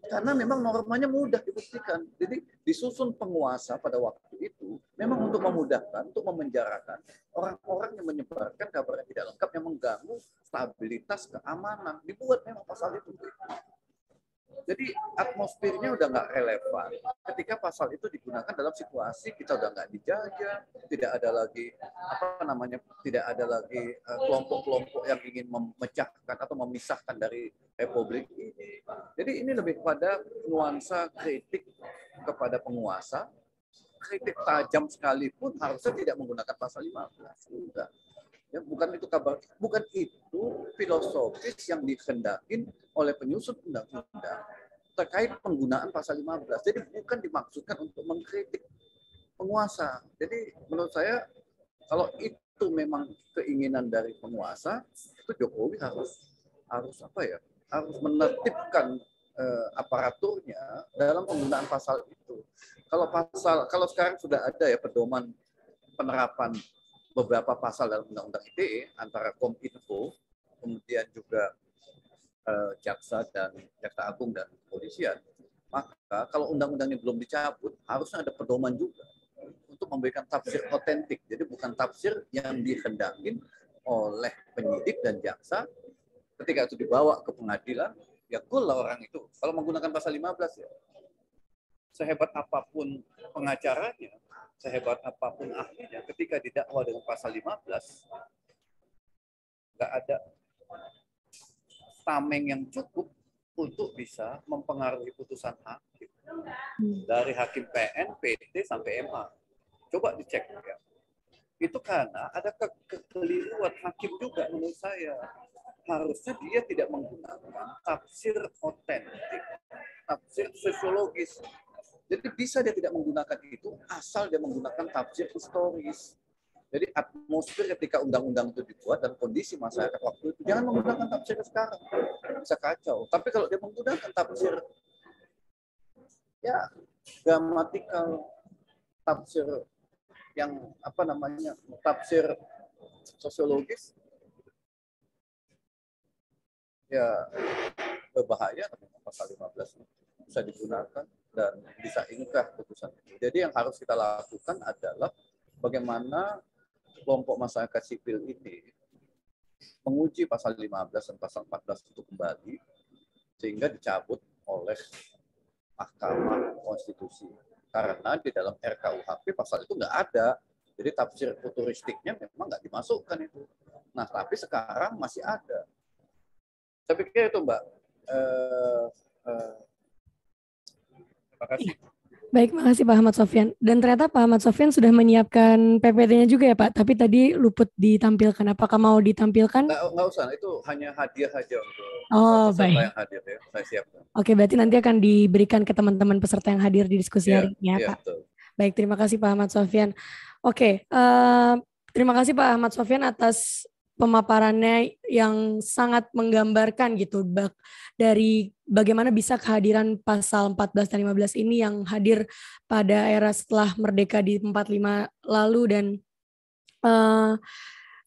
karena memang normanya mudah dibuktikan. Jadi disusun penguasa pada waktu itu memang untuk memudahkan, untuk memenjarakan orang-orang yang menyebarkan kabar yang tidak lengkap, yang mengganggu stabilitas keamanan. Dibuat memang pasal itu. Jadi atmosfernya udah nggak relevan ketika pasal itu digunakan dalam situasi kita udah nggak dijajah, tidak ada lagi tidak ada lagi kelompok-kelompok yang ingin memecahkan atau memisahkan dari republik ini. Jadi ini lebih kepada nuansa kritik kepada penguasa, kritik tajam sekalipun harusnya tidak menggunakan pasal 15. Enggak. Ya, bukan itu kabar, bukan itu filosofis yang dikehendaki oleh penyusun undang-undang terkait penggunaan pasal 15. Jadi bukan dimaksudkan untuk mengkritik penguasa. Jadi menurut saya kalau itu memang keinginan dari penguasa, itu Jokowi harus harus menertibkan aparaturnya dalam penggunaan pasal itu. Kalau sekarang sudah ada ya pedoman penerapan beberapa pasal dalam Undang-Undang ITE antara Kominfo, kemudian juga jaksa agung dan kepolisian. Maka kalau undang-undangnya belum dicabut, harusnya ada pedoman juga untuk memberikan tafsir otentik. Jadi bukan tafsir yang dikehendaki oleh penyidik dan jaksa ketika itu dibawa ke pengadilan, ya cool lah orang itu. Kalau menggunakan pasal 15 ya, sehebat apapun pengacaranya, sehebat apapun ahlinya, ketika didakwa dengan pasal 15, nggak ada tameng yang cukup untuk bisa mempengaruhi putusan hakim. Dari hakim PN, PT, sampai MA. Coba dicek. Ya. Itu karena ada kekeliruan hakim juga menurut saya. Harusnya dia tidak menggunakan tafsir otentik, tafsir sosiologis. Jadi bisa dia tidak menggunakan itu asal dia menggunakan tafsir historis. Jadi atmosfer ketika undang-undang itu dibuat dan kondisi masyarakat waktu itu, jangan menggunakan tafsir sekarang. Bisa kacau. Tapi kalau dia menggunakan tafsir ya gramatikal, tafsir yang tafsir sosiologis, ya berbahaya. Pasal 15 bisa digunakan dan bisa ingkar putusan itu. Jadi yang harus kita lakukan adalah bagaimana kelompok masyarakat sipil ini menguji pasal 15 dan pasal 14 itu kembali sehingga dicabut oleh Mahkamah Konstitusi. Karena di dalam RKUHP pasal itu nggak ada. Jadi tafsir futuristiknya memang nggak dimasukkan itu. Nah, tapi sekarang masih ada. Saya pikir itu, Mbak. Terima kasih. Baik, makasih Pak Ahmad Sofyan. Dan ternyata Pak Ahmad Sofyan sudah menyiapkan PPT-nya juga ya Pak, tapi tadi luput ditampilkan. Apakah mau ditampilkan? Nggak usah, itu hanya hadiah aja untuk peserta baik. yang hadir ya. Saya siapkan. Oke, berarti nanti akan diberikan ke teman-teman peserta yang hadir di diskusi hari ini ya Pak. Betul. Baik, terima kasih Pak Ahmad Sofyan. Oke, terima kasih Pak Ahmad Sofyan atas pemaparannya yang sangat menggambarkan gitu dari bagaimana bisa kehadiran pasal 14 dan 15 ini yang hadir pada era setelah merdeka di 45 lalu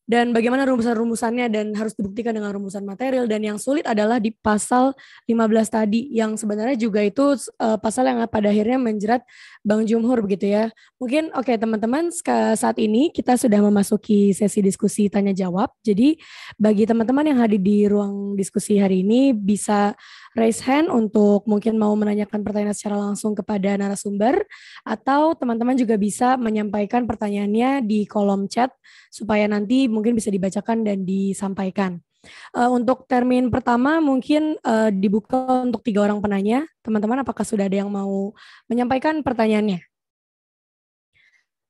dan bagaimana rumusan-rumusannya dan harus dibuktikan dengan rumusan material, dan yang sulit adalah di pasal 15 tadi yang sebenarnya juga itu pasal yang pada akhirnya menjerat Bang Jumhur begitu ya. Mungkin oke, teman-teman, saat ini kita sudah memasuki sesi diskusi tanya jawab. Jadi bagi teman-teman yang hadir di ruang diskusi hari ini bisa raise hand untuk mungkin mau menanyakan pertanyaan secara langsung kepada narasumber, atau teman-teman juga bisa menyampaikan pertanyaannya di kolom chat supaya nanti mungkin bisa dibacakan dan disampaikan. Untuk termin pertama mungkin dibuka untuk 3 orang penanya. Teman-teman, apakah sudah ada yang mau menyampaikan pertanyaannya?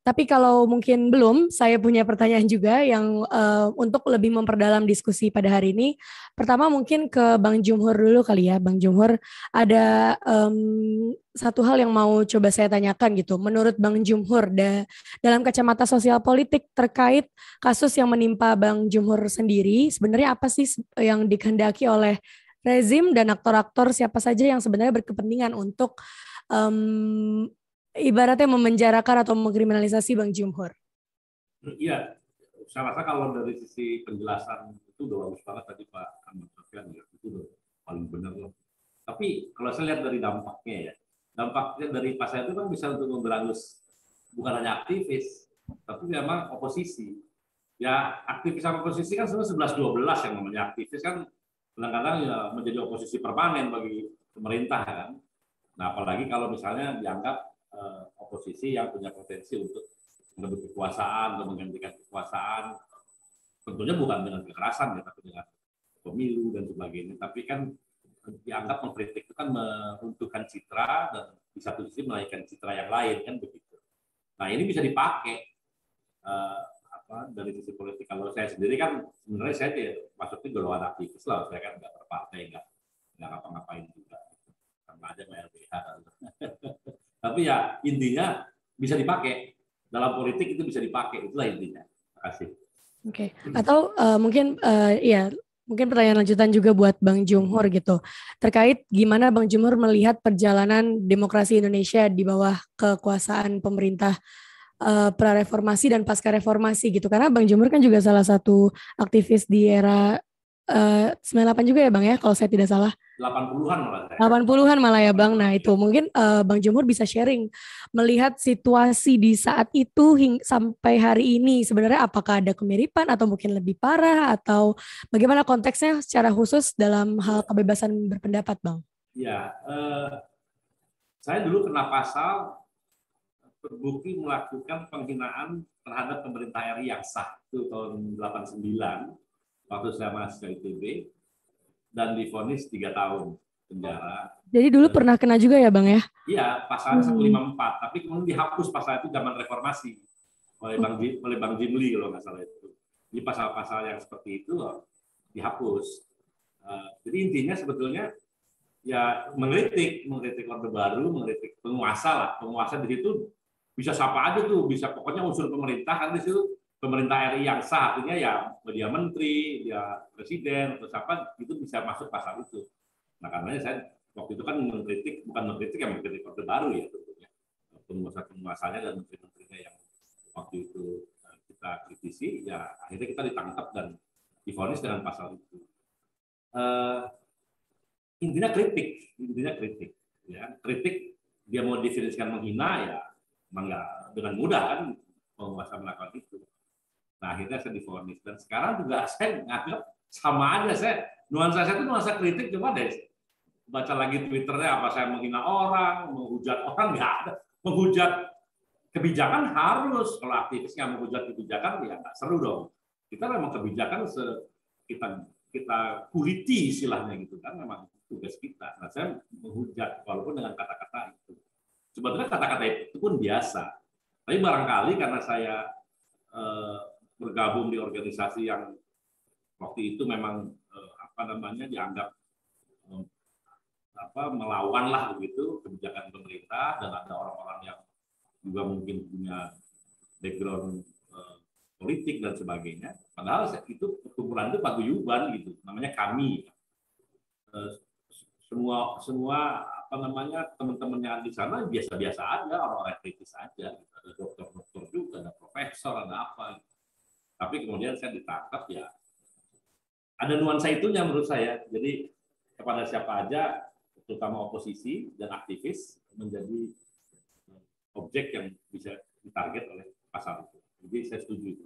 Tapi kalau mungkin belum, saya punya pertanyaan juga yang untuk lebih memperdalam diskusi pada hari ini. Pertama mungkin ke Bang Jumhur dulu kali ya. Bang Jumhur, ada satu hal yang mau coba saya tanyakan gitu. Menurut Bang Jumhur, dalam kacamata sosial politik terkait kasus yang menimpa Bang Jumhur sendiri, sebenarnya apa sih yang dikehendaki oleh rezim dan aktor-aktor siapa saja yang sebenarnya berkepentingan untuk ibaratnya memenjarakan atau mengkriminalisasi Bang Jumhur? Iya, saya rasa kalau dari sisi penjelasan itu udah bagus banget tadi Pak Ahmad Sofyan ya, itu udah paling benar loh. Tapi kalau saya lihat dari dampaknya ya, dampaknya dari pasal itu kan bisa untuk memberangus bukan hanya aktivis, tapi memang oposisi. Ya aktivis sama oposisi kan sebenarnya 11-12 yang namanya aktivis kan kadang-kadang ya menjadi oposisi permanen bagi pemerintah kan. Nah apalagi kalau misalnya dianggap oposisi yang punya potensi untuk merebut kekuasaan atau menggantikan kekuasaan, tentunya bukan dengan kekerasan ya, tapi dengan pemilu dan sebagainya. Tapi kan dianggap mengkritik itu kan meruntuhkan citra dan di satu sisi menaikkan citra yang lain kan begitu. Nah ini bisa dipakai dari sisi politik. Kalau saya sendiri kan sebenarnya saya masuknya golongan aktivis lah, saya kan nggak berpartai, nggak ngapa-ngapain juga, karena ada LBH. Tapi ya intinya bisa dipakai dalam politik, itu bisa dipakai, itulah intinya. Terima kasih. Oke. Atau mungkin mungkin pertanyaan lanjutan juga buat Bang Jumhur gitu, terkait gimana Bang Jumhur melihat perjalanan demokrasi Indonesia di bawah kekuasaan pemerintah pra-reformasi dan pasca reformasi gitu, karena Bang Jumhur kan juga salah satu aktivis di era 98 juga ya Bang ya, kalau saya tidak salah. 80-an malah. 80-an malah ya Bang. Nah itu mungkin Bang Jumhur bisa sharing melihat situasi di saat itu sampai hari ini, sebenarnya apakah ada kemiripan atau mungkin lebih parah, atau bagaimana konteksnya secara khusus dalam hal kebebasan berpendapat Bang? Ya, saya dulu kena pasal terbukti melakukan penghinaan terhadap pemerintah RI yang sah itu tahun 89 waktu saya masih di ITB dan divonis 3 tahun penjara. Jadi dulu pernah kena juga ya Bang ya? Iya, pasalnya 154, tapi kemudian dihapus pasal itu zaman reformasi oleh Bang Jimli kalau nggak salah itu. Jadi pasal-pasal yang seperti itu dihapus. Jadi intinya sebetulnya ya mengkritik Orde Baru, mengkritik penguasa lah. Penguasa di situ bisa siapa aja tuh, bisa pokoknya unsur pemerintah kan di situ. Pemerintah RI yang sah, artinya ya dia menteri, dia presiden, atau siapa, itu bisa masuk pasal itu. Nah karenanya saya waktu itu kan mengkritik, bukan mengkritik, ya mengkritik Orde Baru ya tentunya. Penguasa-penguasanya dan menteri-menterinya yang waktu itu kita kritisi, ya akhirnya kita ditangkap dan divonis dengan pasal itu. Intinya kritik. Ya. Kritik, dia mau definisikan menghina, ya memang nggak dengan mudah kan penguasa melakukan itu. Nah akhirnya saya divonis, dan sekarang juga saya nganggap sama aja, nuansa saya itu nuansa kritik. Coba deh baca lagi Twitternya, apa saya menghina orang, menghujat orang, nggak ada. Menghujat kebijakan harus, kalau aktivis nggak menghujat kebijakan ya nggak seru dong. Kita memang kebijakan kita kuliti istilahnya gitu kan, memang tugas kita. Nah, saya menghujat walaupun dengan kata-kata itu. Sebetulnya kata-kata itu pun biasa. Tapi barangkali karena saya bergabung di organisasi yang waktu itu memang dianggap melawan lah begitu kebijakan pemerintah, dan ada orang-orang yang juga mungkin punya background politik dan sebagainya. Padahal itu perkumpulan itu paguyuban gitu, namanya kami. Semua teman-temannya di sana biasa-biasa aja, orang-orang kritis aja. Gitu. Ada dokter-dokter juga, ada profesor, ada apa. Gitu. Tapi kemudian saya ditangkap ya. Ada nuansa itunya menurut saya. Jadi kepada siapa aja, terutama oposisi dan aktivis, menjadi objek yang bisa ditarget oleh pasal itu. Jadi saya setuju itu.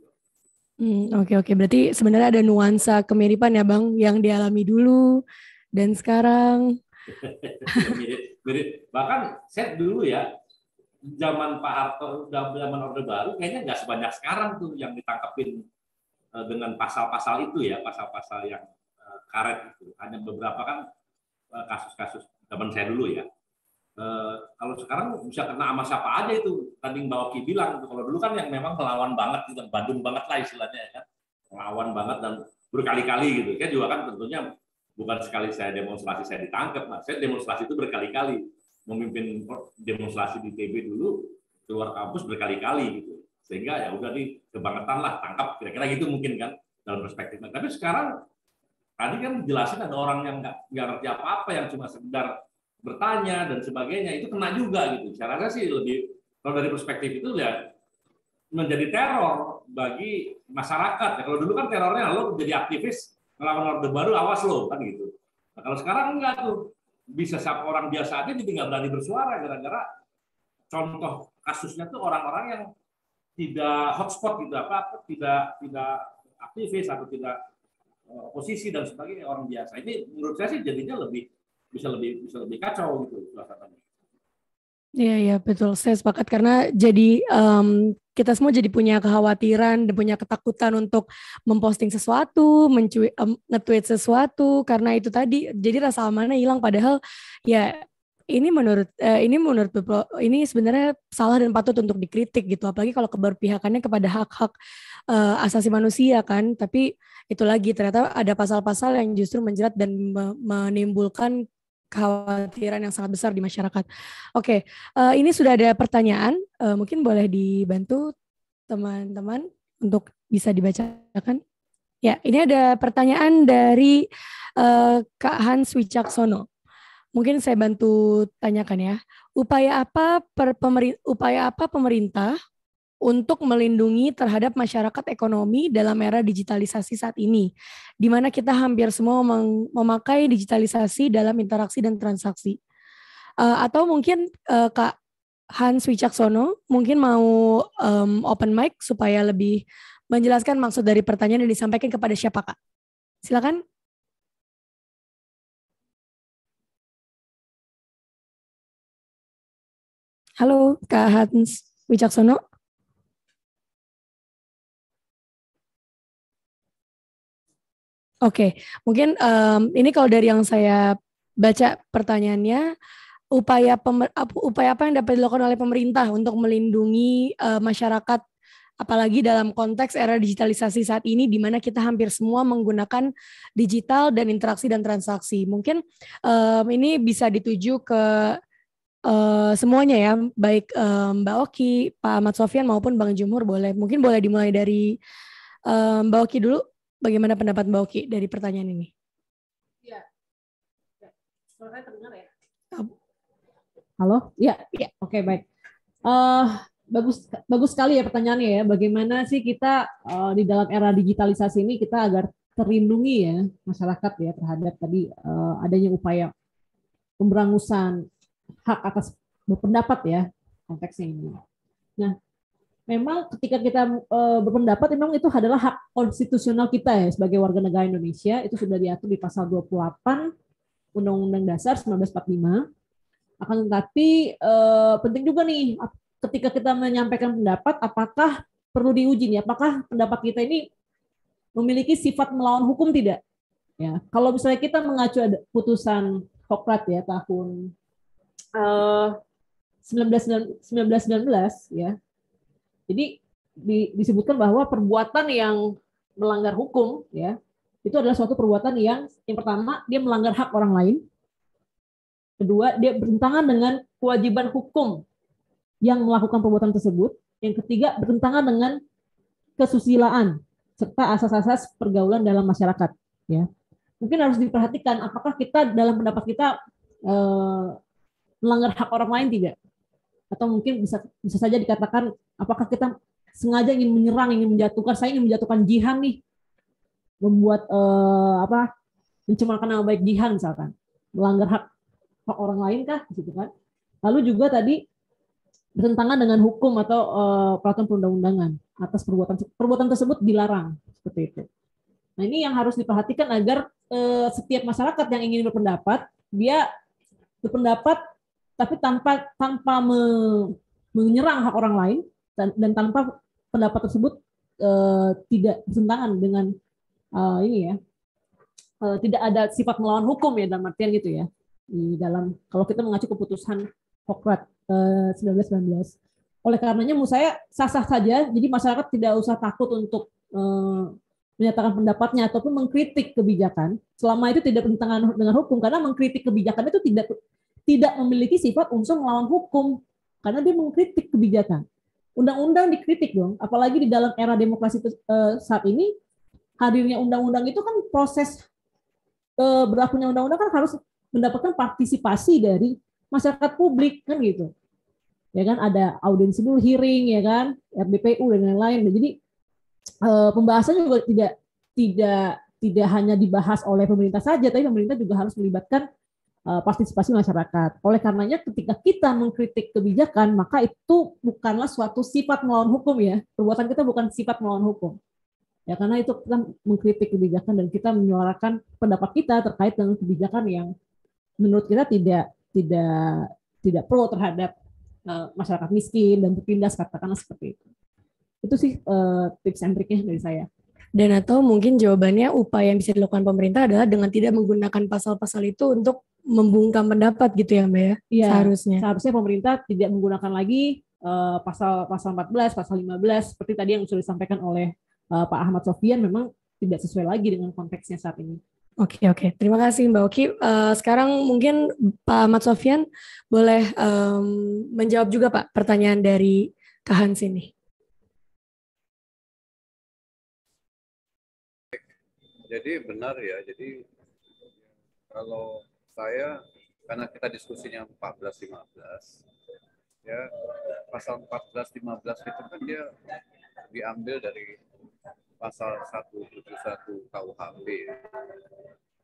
Oke. Berarti sebenarnya ada nuansa kemiripan ya Bang, yang dialami dulu dan sekarang. mirip. Bahkan saya dulu ya, zaman Pak Harto, zaman Orde Baru, kayaknya nggak sebanyak sekarang tuh yang ditangkapin dengan pasal-pasal itu ya, pasal-pasal yang karet itu. Hanya beberapa kan kasus-kasus zaman saya dulu ya. Kalau sekarang bisa kena sama siapa aja itu. Tadi Mbak Oki bilang, kalau dulu kan yang memang melawan banget, gitu, Bandung banget lah istilahnya ya kan, melawan banget dan berkali-kali gitu. Kan juga kan tentunya bukan sekali saya demonstrasi saya ditangkap, nah, saya demonstrasi itu berkali-kali, memimpin demonstrasi di TB dulu, keluar kampus berkali-kali gitu. Sehingga ya udah nih kebangetan lah, tangkap, kira-kira gitu mungkin kan dalam perspektifnya. Tapi sekarang tadi kan jelasin ada orang yang nggak ngerti apa-apa, yang cuma sekedar bertanya dan sebagainya, itu kena juga gitu. Saya rasa sih lebih, kalau dari perspektif itu ya menjadi teror bagi masyarakat. Ya, kalau dulu kan terornya lo jadi aktivis ngelawan Orde Baru, awas lo kan gitu. Nah, kalau sekarang enggak tuh, bisa siapa orang biasa aja jadi nggak berani bersuara gara-gara contoh kasusnya tuh orang-orang yang tidak hotspot gitu, tidak aktivis atau tidak oposisi dan sebagainya, orang biasa. Ini menurut saya sih jadinya bisa lebih kacau gitu suasananya. Iya betul, saya sepakat karena jadi kita semua jadi punya kekhawatiran dan punya ketakutan untuk memposting sesuatu, nge-tweet sesuatu, karena itu tadi jadi rasa amannya hilang. Padahal ya ini ini sebenarnya salah dan patut untuk dikritik gitu, apalagi kalau keberpihakannya kepada hak-hak asasi manusia kan. Tapi itu lagi ternyata ada pasal-pasal yang justru menjerat dan menimbulkan kekhawatiran yang sangat besar di masyarakat. Oke, ini sudah ada pertanyaan, mungkin boleh dibantu teman-teman untuk bisa dibacakan. Ya, ini ada pertanyaan dari Kak Hans Wicaksono. Mungkin saya bantu tanyakan ya. Upaya apa pemerintah untuk melindungi terhadap masyarakat ekonomi dalam era digitalisasi saat ini, di mana kita hampir semua memakai digitalisasi dalam interaksi dan transaksi. Atau mungkin Kak Hans Wicaksono mungkin mau open mic supaya lebih menjelaskan maksud dari pertanyaan yang disampaikan kepada siapa, Kak? Silakan. Halo, Kak Hans Wicaksono. Oke, mungkin ini kalau dari yang saya baca pertanyaannya, upaya apa yang dapat dilakukan oleh pemerintah untuk melindungi masyarakat, apalagi dalam konteks era digitalisasi saat ini, di mana kita hampir semua menggunakan digital dan interaksi dan transaksi. Mungkin ini bisa dituju ke semuanya ya, baik Mbak Oki, Pak Ahmad Sofyan maupun Bang Jumhur boleh. Mungkin boleh dimulai dari Mbak Oki dulu. Bagaimana pendapat Mbak Oki dari pertanyaan ini? Ya. Suaranya terdengar ya? Halo? Ya. Oke, baik. Bagus sekali ya pertanyaannya ya. Bagaimana sih kita di dalam era digitalisasi ini kita agar terlindungi ya masyarakat ya terhadap tadi adanya upaya pemberangusan hak atas berpendapat ya konteksnya ini. Nah, memang ketika kita berpendapat memang itu adalah hak konstitusional kita ya sebagai warga negara Indonesia, itu sudah diatur di pasal 28 Undang-Undang Dasar 1945. Akan tetapi penting juga nih ketika kita menyampaikan pendapat, apakah perlu diuji nih? Apakah pendapat kita ini memiliki sifat melawan hukum tidak? Ya, kalau misalnya kita mengacu ada putusan Hokrat ya tahun 1919 ya. Jadi disebutkan bahwa perbuatan yang melanggar hukum ya itu adalah suatu perbuatan yang pertama dia melanggar hak orang lain, kedua dia bertentangan dengan kewajiban hukum yang melakukan perbuatan tersebut, yang ketiga bertentangan dengan kesusilaan serta asas-asas pergaulan dalam masyarakat ya. Mungkin harus diperhatikan apakah kita dalam pendapat kita melanggar hak orang lain tidak, atau mungkin bisa saja dikatakan apakah kita sengaja ingin menyerang, ingin menjatuhkan, saya ingin menjatuhkan Jihan nih, membuat mencemarkan nama baik Jihan misalkan, melanggar hak orang lain kah, gitu kan? Lalu juga tadi bertentangan dengan hukum atau peraturan perundang-undangan atas perbuatan tersebut dilarang seperti itu. Nah ini yang harus diperhatikan agar setiap masyarakat yang ingin berpendapat dia berpendapat tapi tanpa menyerang hak orang lain dan tanpa pendapat tersebut tidak bertentangan dengan tidak ada sifat melawan hukum ya dalam artian gitu ya. Di dalam kalau kita mengacu keputusan Hokrat 1919. Oleh karenanya menurut saya sah-sah saja. Jadi masyarakat tidak usah takut untuk menyatakan pendapatnya ataupun mengkritik kebijakan selama itu tidak bertentangan dengan hukum, karena mengkritik kebijakan itu tidak memiliki sifat unsur melawan hukum karena dia mengkritik kebijakan. Undang-undang dikritik dong, apalagi di dalam era demokrasi saat ini hadirnya undang-undang itu kan proses berlakunya undang-undang kan harus mendapatkan partisipasi dari masyarakat publik kan gitu. Ya kan ada audiensi dulu, hearing ya kan, RDPU dan lain-lain. Jadi pembahasan juga tidak hanya dibahas oleh pemerintah saja, tapi pemerintah juga harus melibatkan partisipasi masyarakat. Oleh karenanya ketika kita mengkritik kebijakan, maka itu bukanlah suatu sifat melawan hukum ya. Perbuatan kita bukan sifat melawan hukum. Ya karena itu kita mengkritik kebijakan dan kita menyuarakan pendapat kita terkait dengan kebijakan yang menurut kita tidak pro terhadap masyarakat miskin dan tertindas, katakanlah seperti itu. Itu sih tips and triknya dari saya. Dan atau mungkin jawabannya upaya yang bisa dilakukan pemerintah adalah dengan tidak menggunakan pasal-pasal itu untuk membungkam pendapat gitu ya Mbak ya? Iya, Seharusnya pemerintah tidak menggunakan lagi pasal 14, pasal 15 seperti tadi yang sudah disampaikan oleh Pak Ahmad Sofyan, memang tidak sesuai lagi dengan konteksnya saat ini. Oke. Terima kasih Mbak Oki. Sekarang mungkin Pak Ahmad Sofyan boleh menjawab juga Pak pertanyaan dari Kak Hans ini. Jadi benar ya, jadi kalau saya, karena kita diskusinya 14-15, ya pasal 14-15 itu kan dia diambil dari pasal 171 KUHP,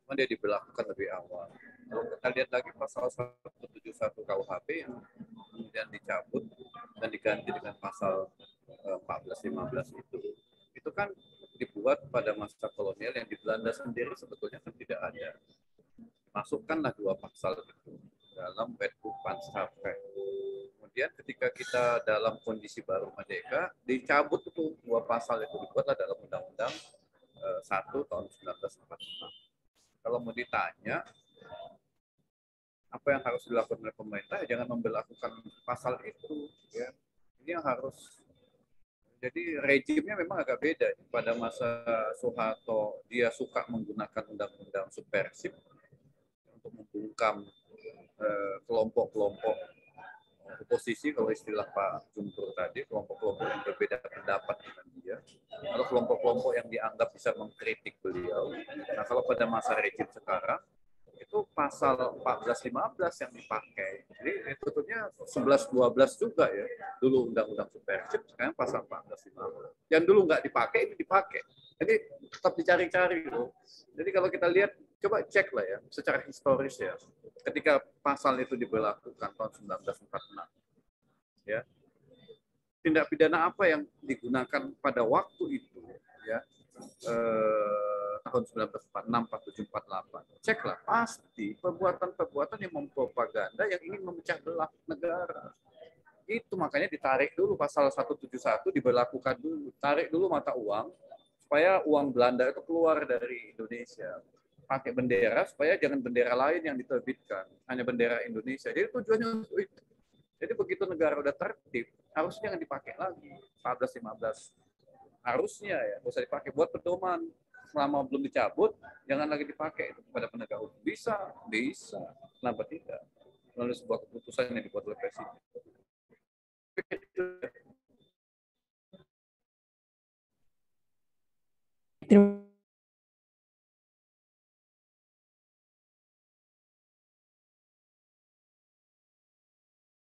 cuma dia diberlakukan lebih awal. Kalau kita lihat lagi pasal 171 KUHP yang kemudian dicabut dan diganti dengan pasal 14-15 itu kan dibuat pada masa kolonial yang di Belanda sendiri sebetulnya kan tidak ada. Masukkanlah dua pasal itu dalam Wetboek Panstrafrecht. Kemudian ketika kita dalam kondisi baru merdeka, dicabut itu dua pasal itu, dibuatlah dalam Undang-Undang 1 tahun 1945. Kalau mau ditanya apa yang harus dilakukan oleh pemerintah, jangan memberlakukan pasal itu ya. Ini yang harus. Jadi rejimnya memang agak beda. Pada masa Soeharto dia suka menggunakan undang-undang subversif untuk membungkam kelompok-kelompok oposisi, kalau istilah Pak Guntur tadi, kelompok-kelompok yang berbeda pendapat dengan dia, atau kelompok-kelompok yang dianggap bisa mengkritik beliau. Nah kalau pada masa rejim sekarang, itu pasal 14-15 yang dipakai. Jadi sebetulnya 11-12 juga ya. Dulu undang-undang subversif, sekarang pasal 14-15. Yang dulu nggak dipakai, itu dipakai. Jadi tetap dicari-cari loh. Jadi kalau kita lihat, coba cek lah ya, secara historis ya. Ketika pasal itu diberlakukan tahun 1946, ya, tindak pidana apa yang digunakan pada waktu itu, ya, tahun 1946, 47, 48. Ceklah, pasti perbuatan-perbuatan yang mempropaganda yang ingin memecah belah negara. Itu makanya ditarik dulu pasal 171 diberlakukan dulu. Tarik dulu mata uang supaya uang Belanda itu keluar dari Indonesia. Pakai bendera supaya jangan bendera lain yang diterbitkan, hanya bendera Indonesia. Jadi tujuannya untuk itu. Jadi begitu negara udah tertib, harusnya jangan dipakai lagi. 14-15 harusnya ya, nggak usah dipakai buat pedoman. Selama belum dicabut, jangan lagi dipakai itu kepada penegak hukum. Bisa. Kenapa tidak? Melalui sebuah keputusan yang dibuat oleh Presiden.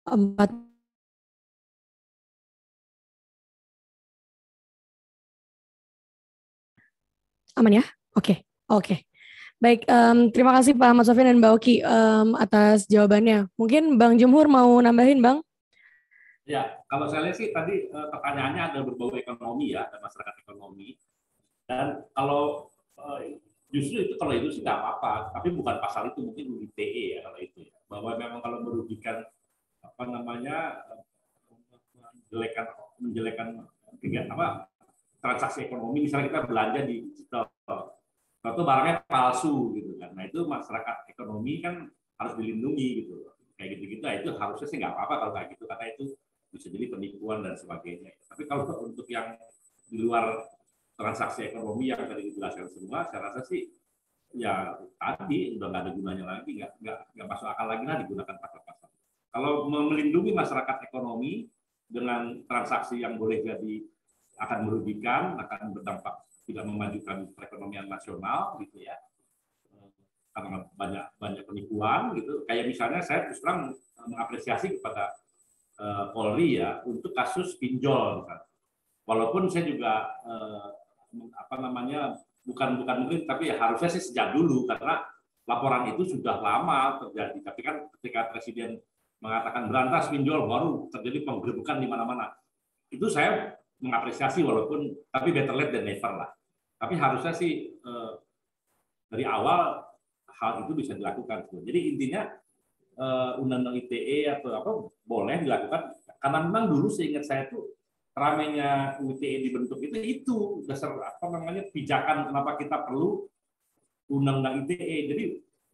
Empat. Aman ya? Oke. Baik, terima kasih Pak Ahmad Sofyan dan Mbak Oki atas jawabannya. Mungkin Bang Jumhur mau nambahin, Bang? Ya, kalau saya lihat sih tadi pertanyaannya ada berbau ekonomi ya, ada masyarakat ekonomi. Dan kalau justru itu kalau itu sih nggak apa-apa, tapi bukan pasal itu, mungkin ITE ya kalau itu ya. Bahwa memang kalau merugikan menjelekan kegiatan transaksi ekonomi, misalnya kita belanja di digital, atau barangnya palsu gitu kan. Nah itu masyarakat ekonomi kan harus dilindungi gitu. Kayak gitu-gitu, itu harusnya sih nggak apa-apa kalau kayak gitu, karena itu bisa jadi penipuan dan sebagainya. Tapi kalau untuk yang di luar transaksi ekonomi yang tadi dijelaskan semua, saya rasa sih ya tadi udah nggak ada gunanya lagi, nggak masuk akal lagi lah digunakan pasal-pasal. Kalau melindungi masyarakat ekonomi dengan transaksi yang boleh jadi akan merugikan, akan berdampak tidak memajukan perekonomian nasional gitu ya, karena banyak penipuan gitu. Kayak misalnya saya terus terang mengapresiasi kepada Polri ya untuk kasus pinjol, walaupun saya juga bukan mungkin, tapi ya harusnya sih sejak dulu, karena laporan itu sudah lama terjadi. Tapi kan ketika Presiden mengatakan berantas pinjol, baru terjadi penggerebekan di mana-mana. Itu saya mengapresiasi, walaupun tapi better late than never lah. Tapi harusnya sih dari awal hal itu bisa dilakukan. Jadi intinya undang-undang ITE atau apa boleh dilakukan, karena memang dulu seingat saya tuh ramainya ITE dibentuk itu dasar pijakan kenapa kita perlu undang-undang ITE. Jadi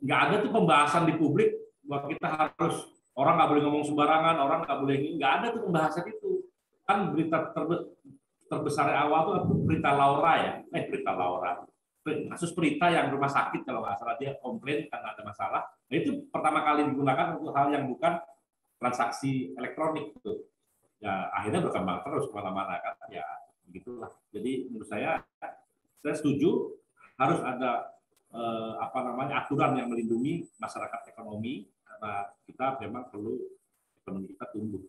nggak ada tuh pembahasan di publik bahwa kita harus orang nggak boleh ngomong sembarangan, orang nggak boleh ini, nggak ada tuh pembahasan itu. Kan berita terbesar awal tuh berita Laura ya, kasus Prita yang rumah sakit kalau nggak salah, dia komplain karena ada masalah. Nah, itu pertama kali digunakan untuk hal yang bukan transaksi elektronik gitu. Ya akhirnya berkembang terus kemana-mana kan, ya begitulah. Jadi menurut saya setuju harus ada aturan yang melindungi masyarakat ekonomi, karena kita memang perlu ekonomi kita tumbuh.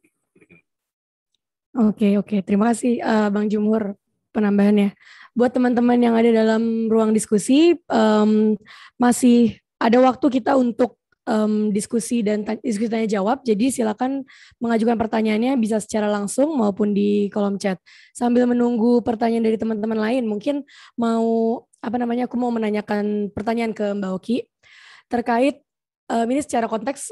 Oke. Terima kasih Bang Jumhur penambahannya. Buat teman-teman yang ada dalam ruang diskusi, masih ada waktu kita untuk diskusi tanya jawab. Jadi silakan mengajukan pertanyaannya bisa secara langsung maupun di kolom chat. Sambil menunggu pertanyaan dari teman-teman lain, mungkin aku mau menanyakan pertanyaan ke Mbak Oki terkait ini secara konteks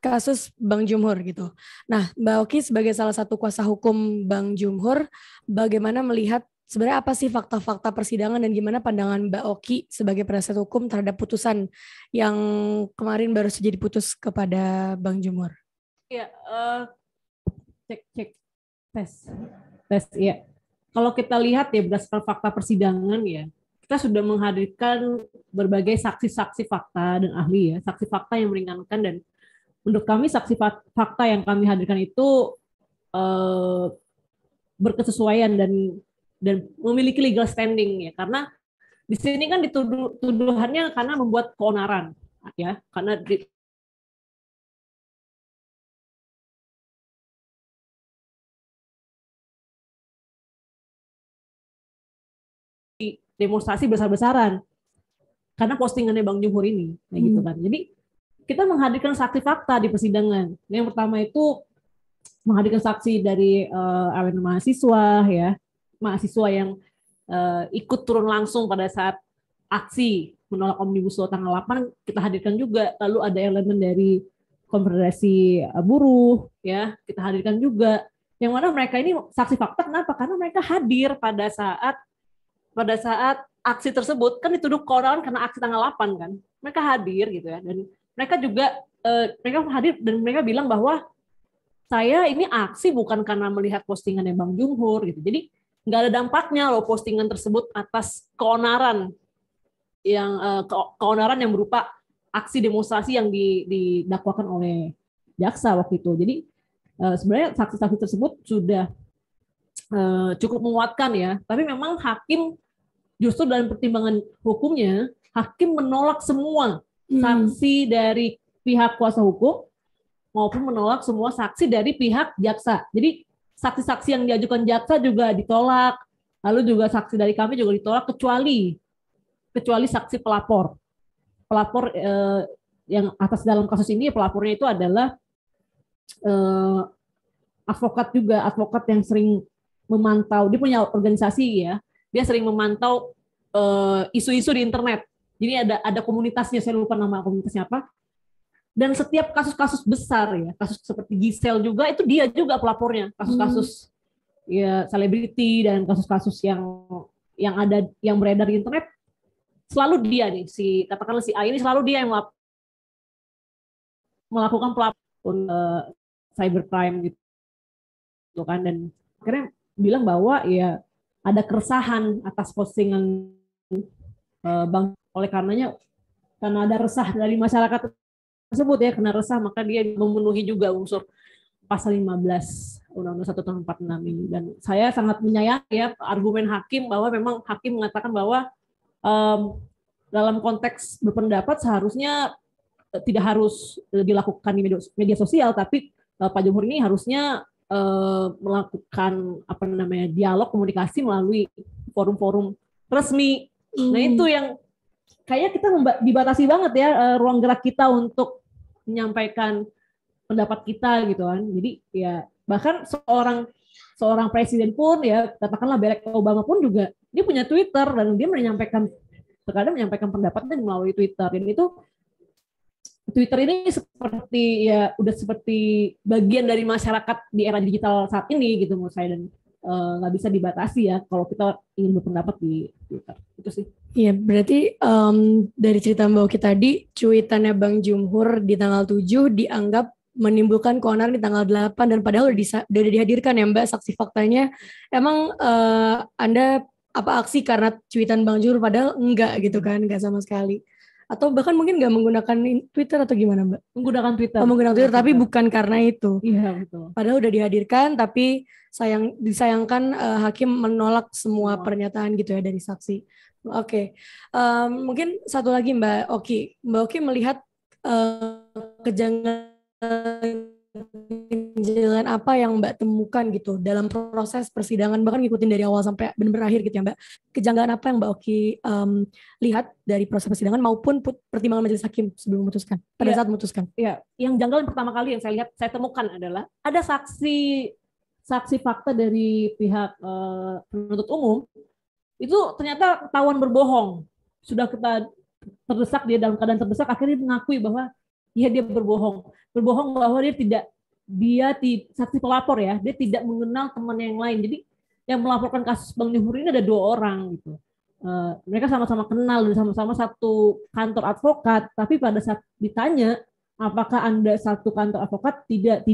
kasus Bang Jumhur gitu. Nah, Mbak Oki sebagai salah satu kuasa hukum Bang Jumhur, bagaimana melihat sebenarnya apa sih fakta-fakta persidangan dan gimana pandangan Mbak Oki sebagai penasihat hukum terhadap putusan yang kemarin baru saja diputus kepada Bang Jumhur? Ya, cek tes ya. Kalau kita lihat ya berdasarkan fakta persidangan ya, kita sudah menghadirkan berbagai saksi-saksi fakta dan ahli ya, saksi fakta yang meringankan, dan menurut kami saksi fakta yang kami hadirkan itu berkesesuaian dan memiliki legal standing ya, karena di sini kan tuduhannya karena membuat keonaran ya, karena demonstrasi besar-besaran karena postingannya Bang Jumhur ini, kayak gitu kan. Jadi kita menghadirkan saksi fakta di persidangan. Yang pertama itu menghadirkan saksi dari elemen mahasiswa ya, mahasiswa yang ikut turun langsung pada saat aksi menolak Omnibus Law tanggal 8, kita hadirkan juga. Lalu ada elemen dari konfederasi buruh, ya kita hadirkan juga. Yang mana mereka ini saksi fakta, kenapa? Karena mereka hadir pada saat aksi tersebut, kan dituduh keonaran karena aksi tanggal 8 kan. Mereka hadir gitu ya, dan mereka juga mereka hadir dan mereka bilang bahwa saya ini aksi bukan karena melihat postingannya Bang Jumhur gitu. Jadi nggak ada dampaknya loh postingan tersebut atas keonaran yang berupa aksi demonstrasi yang didakwakan oleh jaksa waktu itu. Jadi sebenarnya saksi-saksi tersebut sudah cukup menguatkan ya. Tapi memang hakim justru dalam pertimbangan hukumnya, hakim menolak semua saksi dari pihak kuasa hukum maupun menolak semua saksi dari pihak jaksa. Jadi saksi-saksi yang diajukan jaksa juga ditolak, lalu juga saksi dari kami juga ditolak kecuali saksi pelapor. Pelapor yang atas dalam kasus ini pelapornya itu adalah advokat yang sering memantau, dia punya organisasi ya, dia sering memantau isu-isu di internet. Jadi ada komunitasnya, saya lupa nama komunitasnya apa. Dan setiap kasus-kasus besar ya, kasus seperti Gisel juga itu dia juga pelapornya, kasus-kasus ya selebriti dan kasus-kasus yang ada yang beredar di internet selalu dia nih, katakanlah si A ini selalu dia yang melakukan pelapor cybercrime gitu kan, dan akhirnya bilang bahwa ya ada keresahan atas postingan Bang, oleh karenanya karena ada resah dari masyarakat tersebut ya, kena resah maka dia memenuhi juga unsur pasal 15 Undang-Undang 1 tahun 46 ini. Dan saya sangat menyayangi ya argumen hakim bahwa memang hakim mengatakan bahwa dalam konteks berpendapat seharusnya tidak harus dilakukan di media sosial, tapi Pak Jumhur ini harusnya melakukan dialog komunikasi melalui forum-forum resmi. Nah itu yang kayaknya kita dibatasi banget ya ruang gerak kita untuk menyampaikan pendapat kita gitu kan. Jadi ya bahkan seorang presiden pun ya katakanlah Barack Obama pun juga dia punya Twitter dan dia terkadang menyampaikan pendapatnya melalui Twitter, dan itu Twitter ini udah seperti bagian dari masyarakat di era digital saat ini gitu menurut saya, dan nggak bisa dibatasi ya kalau kita ingin berpendapat di Twitter. Itu sih. Iya, berarti dari cerita Mbak Oki tadi, cuitannya Bang Jumhur di tanggal 7 dianggap menimbulkan keonaran di tanggal 8, dan padahal udah dihadirkan ya Mbak saksi faktanya. Emang Anda aksi karena cuitan Bang Jumhur, padahal enggak gitu kan, enggak sama sekali. Atau bahkan mungkin nggak menggunakan Twitter atau gimana Mbak? Menggunakan Twitter. Menggunakan Twitter, tapi bukan karena itu. Iya betul. Padahal udah dihadirkan, tapi disayangkan hakim menolak semua pernyataan gitu ya dari saksi. Oke. Mungkin satu lagi Mbak Oki. Mbak Oki melihat kejanggalan apa yang Mbak temukan gitu dalam proses persidangan, bahkan ngikutin dari awal sampai benar-benar akhir gitu ya Mbak. Kejanggalan apa yang Mbak Oki lihat dari proses persidangan maupun pertimbangan majelis hakim sebelum memutuskan, pada saat memutuskan? Ya, yang janggal pertama kali yang saya temukan adalah ada saksi fakta dari pihak penuntut umum itu ternyata ketahuan berbohong. Sudah kita terdesak, dia dalam keadaan terdesak, akhirnya mengakui bahwa ya dia berbohong bahwa saksi pelapor ya, dia tidak mengenal teman yang lain. Jadi yang melaporkan kasus Bang Jumhur ini ada 2 orang gitu. Mereka sama-sama kenal dan sama-sama satu kantor advokat, tapi pada saat ditanya apakah Anda satu kantor advokat, tidak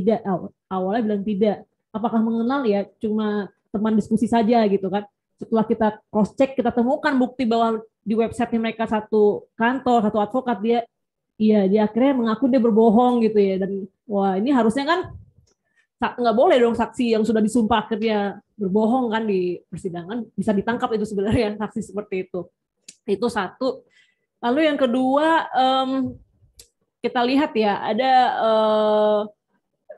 awalnya bilang tidak. Apakah mengenal, ya cuma teman diskusi saja gitu kan. Setelah kita cross check, kita temukan bukti bahwa di website mereka satu kantor, satu advokat, dia akhirnya mengaku dia berbohong gitu ya. Dan wah, ini harusnya kan nggak boleh dong saksi yang sudah disumpah akhirnya berbohong kan di persidangan, bisa ditangkap itu sebenarnya saksi seperti itu. Itu satu. Lalu yang kedua, kita lihat ya ada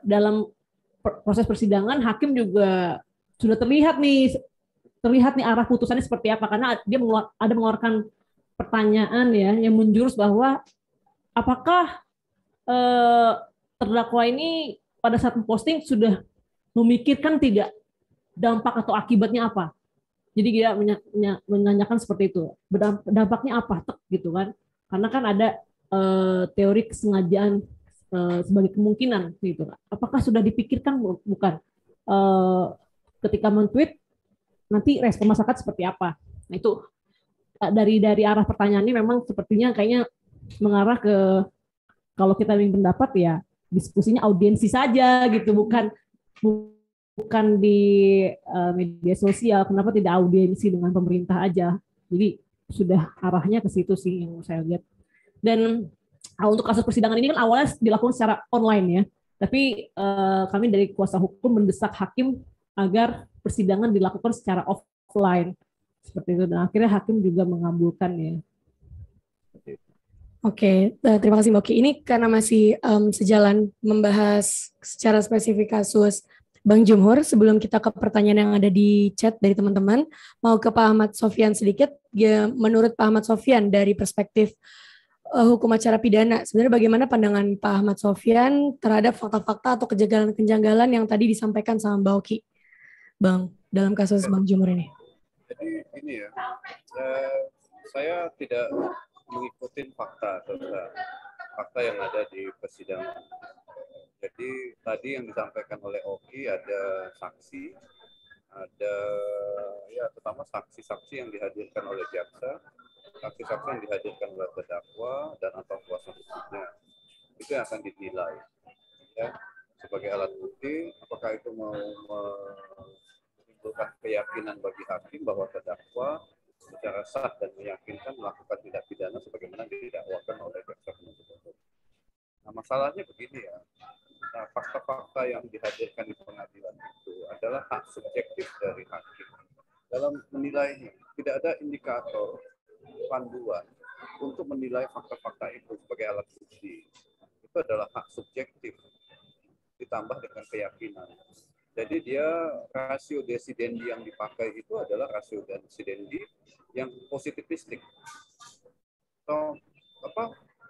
dalam proses persidangan hakim juga sudah terlihat nih arah putusannya seperti apa, karena dia mengeluarkan pertanyaan ya yang menjurus bahwa apakah terdakwa ini pada saat memposting sudah memikirkan tidak dampak atau akibatnya apa. Jadi dia menanyakan seperti itu, dampaknya apa gitu kan, karena kan ada teori kesengajaan sebagai kemungkinan gitu. Apakah sudah dipikirkan bukan ketika men-tweet nanti respon masyarakat seperti apa? Nah, itu dari arah pertanyaannya memang sepertinya kayaknya mengarah ke kalau kita ingin pendapat ya diskusinya audiensi saja gitu, bukan di media sosial. Kenapa tidak audiensi dengan pemerintah aja? Jadi sudah arahnya ke situ sih yang saya lihat. Dan untuk kasus persidangan ini kan awalnya dilakukan secara online ya, tapi kami dari kuasa hukum mendesak hakim agar persidangan dilakukan secara offline seperti itu, dan akhirnya hakim juga mengabulkan ya. Oke, terima kasih Mbak Oki. Ini karena masih sejalan membahas secara spesifik kasus Bang Jumhur, sebelum kita ke pertanyaan yang ada di chat dari teman-teman, mau ke Pak Ahmad Sofyan sedikit. Ya, menurut Pak Ahmad Sofyan dari perspektif hukum acara pidana, sebenarnya bagaimana pandangan Pak Ahmad Sofyan terhadap fakta-fakta atau kejanggalan-kejanggalan yang tadi disampaikan sama Mbak Oki, Bang, dalam kasus Bang Jumhur ini? Jadi ini ya, saya tidak mengikuti fakta yang ada di persidangan. Jadi tadi yang disampaikan oleh Oki ada saksi, ada ya terutama saksi-saksi yang dihadirkan oleh jaksa, saksi-saksi yang dihadirkan oleh terdakwa dan atau kuasa hukumnya, itu yang akan dinilai ya sebagai alat bukti. Apakah itu mau menimbulkan keyakinan bagi hakim bahwa terdakwa secara sah dan meyakinkan melakukan tindak pidana sebagaimana didakwakan oleh jaksa penuntut umum. Nah, masalahnya begini ya. Nah, fakta-fakta yang dihadirkan di pengadilan itu adalah hak subjektif dari hakim dalam menilainya. Tidak ada indikator panduan untuk menilai fakta-fakta itu sebagai alat bukti. Itu adalah hak subjektif ditambah dengan keyakinan. Jadi dia rasio desidendi yang dipakai itu adalah rasio desidendi yang positivistik. So,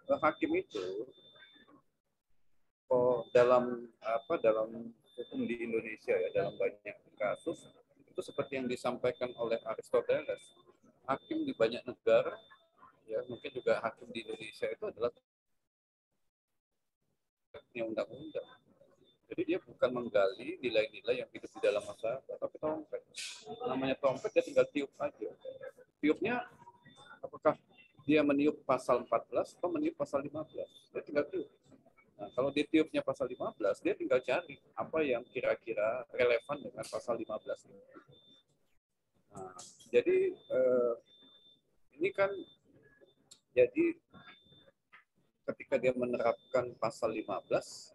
hakim itu dalam hukum di Indonesia ya, dalam banyak kasus itu seperti yang disampaikan oleh Aristoteles, hakim di banyak negara ya, mungkin juga hakim di Indonesia itu adalah undang-undang. Jadi dia bukan menggali nilai-nilai yang hidup di dalam masyarakat, tapi trompet. Namanya trompet, dia tinggal tiup aja. Tiupnya, apakah dia meniup pasal 14 atau meniup pasal 15? Dia tinggal tiup. Nah, kalau dia tiupnya pasal 15, dia tinggal cari apa yang kira-kira relevan dengan pasal 15 ini. Nah, jadi ini kan, jadi ketika dia menerapkan pasal 15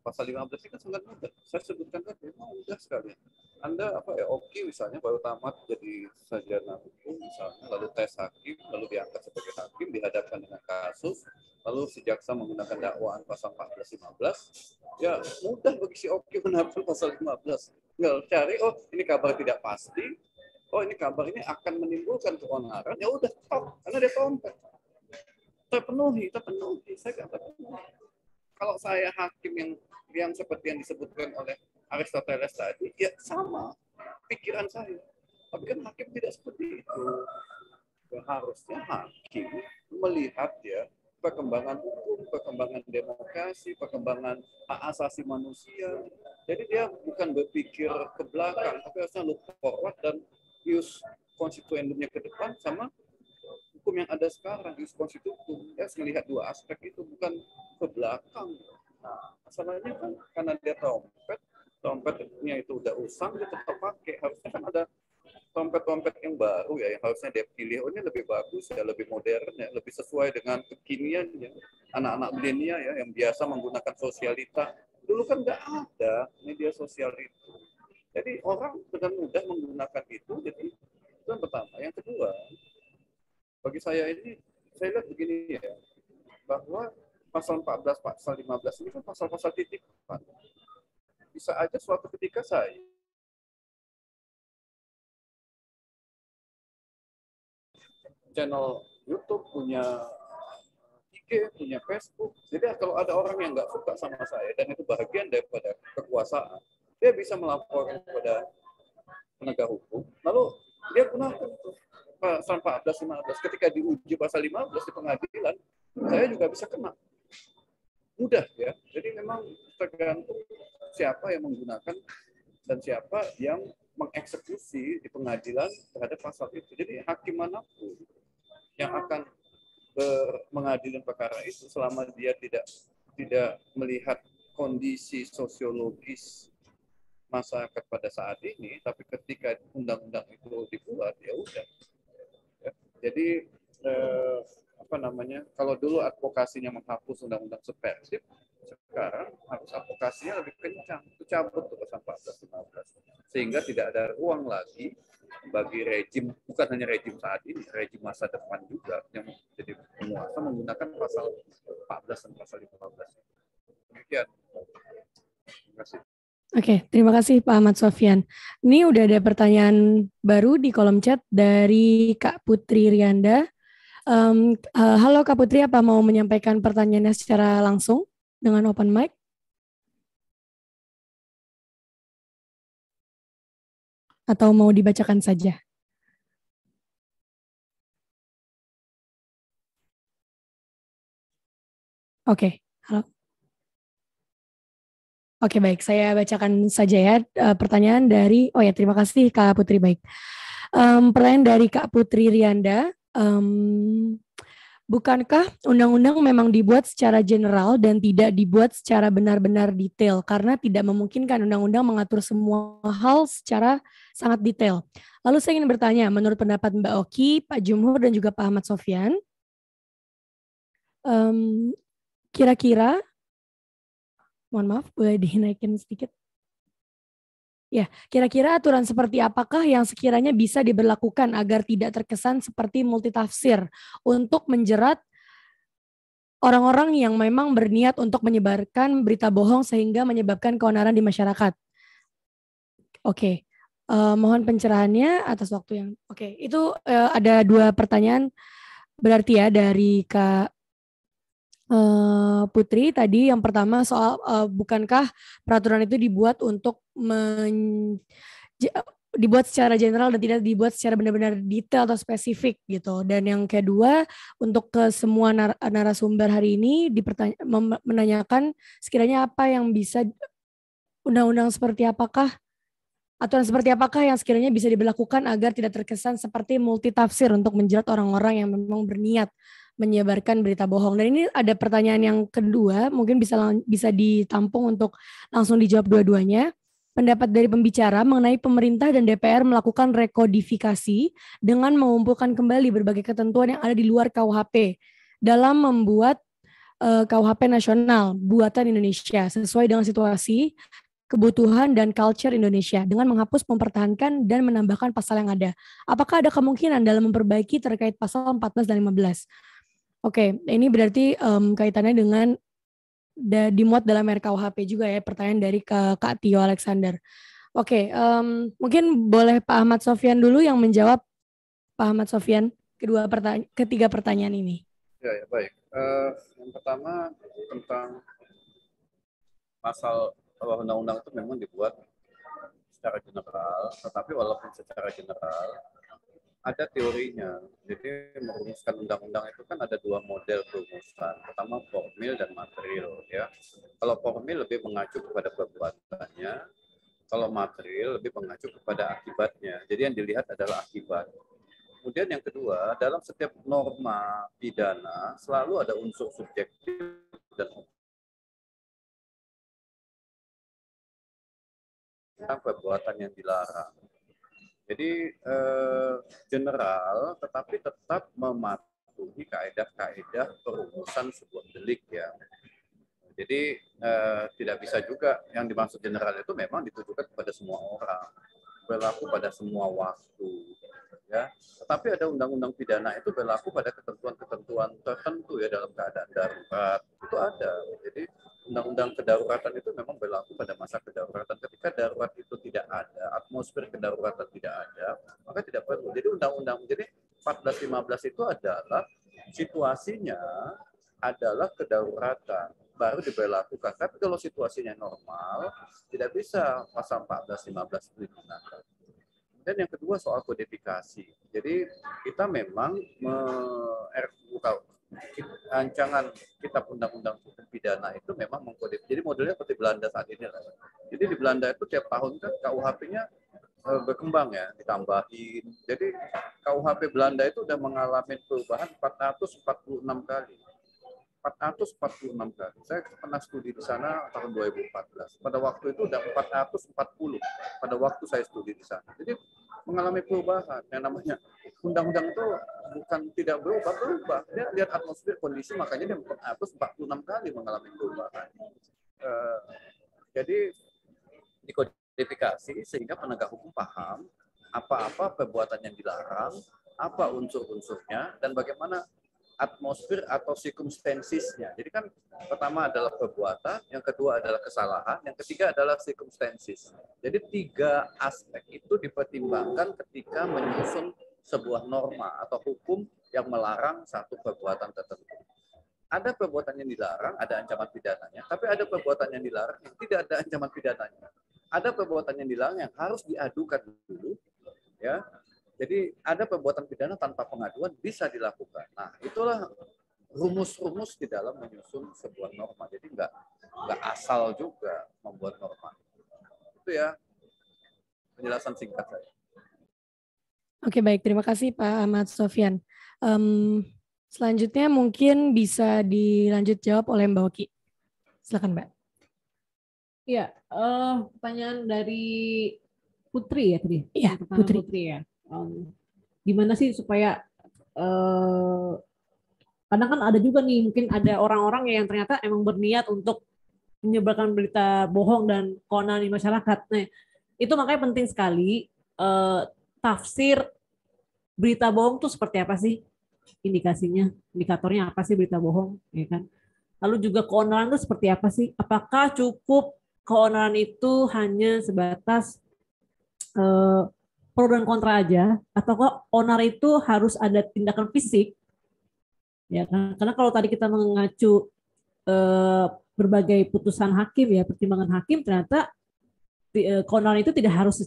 ini kan sangat mudah. Saya sebutkan tadi, mudah sekali. Anda Oki misalnya baru tamat jadi sarjana hukum misalnya, lalu tes hakim, lalu diangkat sebagai hakim, dihadapkan dengan kasus, lalu si jaksa menggunakan dakwaan pasal 14-15, ya mudah bagi si Oki menerapkan pasal 15. Tinggal cari, oh ini kabar tidak pasti, oh ini kabar ini akan menimbulkan keonaran, ya udah stop, karena dia trompet. Terpenuhi, saya kata penuhi. Kalau saya hakim yang seperti yang disebutkan oleh Aristoteles tadi, ya sama pikiran saya. Tapi kan hakim tidak seperti itu. Ya, harusnya hakim melihat ya perkembangan hukum, perkembangan demokrasi, perkembangan hak asasi manusia. Jadi dia bukan berpikir ke belakang, tapi harusnya look forward dan use konstituendumnya ke depan sama hukum yang ada sekarang, use konstitutum. Ya, melihat dua aspek itu, bukan ke belakang. Nah, masalahnya kan karena dia trompetnya itu udah usang, dia tetap pakai. Harusnya kan ada trompet-trompet yang baru ya, yang harusnya dia pilih. Oh, ini lebih bagus ya, lebih modern ya, lebih sesuai dengan kekinian ya. Anak-anak milenial ya, yang biasa menggunakan sosialita. Dulu kan nggak ada media sosial itu. Jadi orang dengan mudah menggunakan itu. Jadi itu yang pertama. Yang kedua, bagi saya ini, saya lihat begini ya, bahwa pasal 14, pasal 15 ini kan pasal-pasal titipan. Bisa aja suatu ketika saya channel YouTube, punya IG, punya Facebook. Jadi kalau ada orang yang nggak suka sama saya, dan itu bagian daripada kekuasaan, dia bisa melaporkan kepada penegak hukum, lalu dia gunakan pasal 14, 15. Ketika diuji pasal 15 di pengadilan, saya juga bisa kena. mudah ya. Jadi memang tergantung siapa yang menggunakan dan siapa yang mengeksekusi di pengadilan terhadap pasal itu. Jadi hakim manapun yang akan mengadili perkara itu selama dia tidak melihat kondisi sosiologis masyarakat pada saat ini, tapi ketika undang-undang itu dibuat ya udah. Ya. Jadi kalau dulu advokasinya menghapus undang-undang subversif, sekarang harus advokasinya lebih kencang, itu cabut tuh pasal 14-15, sehingga tidak ada ruang lagi bagi rejim, bukan hanya rejim saat ini, rejim masa depan juga yang jadi penguasa menggunakan pasal 14 dan pasal 15. Demikian. Terima kasih. Oke, terima kasih Pak Ahmad Sofyan. Ini udah ada pertanyaan baru di kolom chat dari Kak Putri Rianda. Halo Kak Putri, apa mau menyampaikan pertanyaannya secara langsung dengan open mic? Atau mau dibacakan saja? Oke, halo. Oke, baik. Saya bacakan saja ya pertanyaan dari, terima kasih Kak Putri, baik. Pertanyaan dari Kak Putri Rianda, bukankah undang-undang memang dibuat secara general dan tidak dibuat secara benar-benar detail karena tidak memungkinkan undang-undang mengatur semua hal secara sangat detail. Lalu saya ingin bertanya, menurut pendapat Mbak Oki, Pak Jumhur, dan juga Pak Ahmad Sofyan, kira-kira, mohon maaf, boleh dinaikin sedikit? Ya, kira-kira aturan seperti apakah yang sekiranya bisa diberlakukan agar tidak terkesan seperti multitafsir untuk menjerat orang-orang yang memang berniat untuk menyebarkan berita bohong sehingga menyebabkan keonaran di masyarakat? Oke, mohon pencerahannya atas waktu yang... Oke, itu ada 2 pertanyaan berarti ya dari Kak Putri tadi. Yang pertama soal bukankah peraturan itu dibuat untuk dibuat secara general dan tidak dibuat secara benar-benar detail atau spesifik gitu. Dan yang kedua, untuk ke semua narasumber hari ini menanyakan sekiranya apa yang bisa undang-undang seperti apakah, aturan seperti apakah yang sekiranya bisa diberlakukan agar tidak terkesan seperti multitafsir untuk menjerat orang-orang yang memang berniat menyebarkan berita bohong. Dan ini ada pertanyaan yang kedua, mungkin bisa ditampung untuk langsung dijawab dua-duanya. Pendapat dari pembicara mengenai pemerintah dan DPR melakukan rekodifikasi dengan mengumpulkan kembali berbagai ketentuan yang ada di luar KUHP dalam membuat KUHP nasional buatan Indonesia sesuai dengan situasi, kebutuhan, dan culture Indonesia dengan menghapus, mempertahankan, dan menambahkan pasal yang ada. Apakah ada kemungkinan dalam memperbaiki terkait pasal 14 dan 15? Oke, ini berarti kaitannya dengan dimuat dalam RKUHP juga ya, pertanyaan dari Kak Tio Alexander. Oke, mungkin boleh Pak Ahmad Sofyan dulu yang menjawab. Pak Ahmad Sofyan, ketiga pertanyaan ini. Ya, baik. Yang pertama tentang pasal bahwa undang-undang itu memang dibuat secara general, tetapi walaupun secara general ada teorinya. Jadi merumuskan undang-undang itu kan ada 2 model perumusan. Pertama formil dan material ya. Kalau formil lebih mengacu kepada perbuatannya, kalau material lebih mengacu kepada akibatnya. Jadi yang dilihat adalah akibat. Kemudian yang kedua, dalam setiap norma pidana selalu ada unsur subjektif dan tentang perbuatan yang dilarang. Jadi general, tetapi tetap mematuhi kaedah-kaedah perumusan sebuah delik ya. Jadi tidak bisa juga yang dimaksud general itu memang ditujukan kepada semua orang, berlaku pada semua waktu, ya. Tetapi ada undang-undang pidana itu berlaku pada ketentuan-ketentuan tertentu ya dalam keadaan darurat itu ada. Jadi undang-undang kedaruratan itu memang berlaku pada masa kedaruratan. Ketika darurat itu tidak ada, atmosfer kedaruratan tidak ada, maka tidak perlu. Jadi undang-undang, jadi 14-15 itu adalah situasinya adalah kedaruratan, baru diberlakukan. Tapi kalau situasinya normal, tidak bisa pasal 14-15 itu digunakan. Dan yang kedua soal kodifikasi. Jadi kita memang rancangan kitab undang-undang hukum pidana itu memang mengkode. Jadi modelnya seperti Belanda saat ini lah. Jadi di Belanda itu tiap tahun kan KUHP-nya berkembang ya, ditambahin. Jadi KUHP Belanda itu udah mengalami perubahan 446 kali. 446 kali. Saya pernah studi di sana tahun 2014. Pada waktu itu udah 440 pada waktu saya studi di sana. Jadi mengalami perubahan. Yang namanya undang-undang itu bukan tidak berubah. Dia lihat atmosfer kondisi, makanya dia 446 kali mengalami perubahan. Jadi dikodifikasi sehingga penegak hukum paham apa-apa perbuatan yang dilarang, apa unsur-unsurnya, dan bagaimana atmosfer atau circumstances-nya. Jadi kan pertama adalah perbuatan, yang kedua adalah kesalahan, yang ketiga adalah circumstances. Jadi 3 aspek itu dipertimbangkan ketika menyusun sebuah norma atau hukum yang melarang satu perbuatan tertentu. Ada perbuatan yang dilarang, ada ancaman pidananya, tapi ada perbuatan yang dilarang yang tidak ada ancaman pidananya. Ada perbuatan yang dilarang yang harus diadukan dulu, ya. Jadi ada perbuatan pidana tanpa pengaduan bisa dilakukan. Nah, itulah rumus-rumus di dalam menyusun sebuah norma. Jadi nggak asal juga membuat norma. Itu ya penjelasan singkat saya. Oke, baik. Terima kasih Pak Ahmad Sofyan. Selanjutnya mungkin bisa dilanjut jawab oleh Mbak Oki. Silakan, Mbak. Iya, pertanyaan dari Putri ya tadi. Iya, Putri ya. Gimana sih supaya kadang kan ada juga nih, mungkin ada orang-orang yang ternyata emang berniat untuk menyebarkan berita bohong dan keonaran di masyarakat. Nah, itu makanya penting sekali tafsir berita bohong tuh seperti apa sih? Indikasinya, indikatornya apa sih berita bohong, ya kan? Lalu juga keonaran itu seperti apa sih? Apakah cukup keonaran itu hanya sebatas pro dan kontra aja, atau kok onar itu harus ada tindakan fisik, ya kan? Karena kalau tadi kita mengacu berbagai putusan hakim ya, pertimbangan hakim, ternyata keonaran itu tidak harus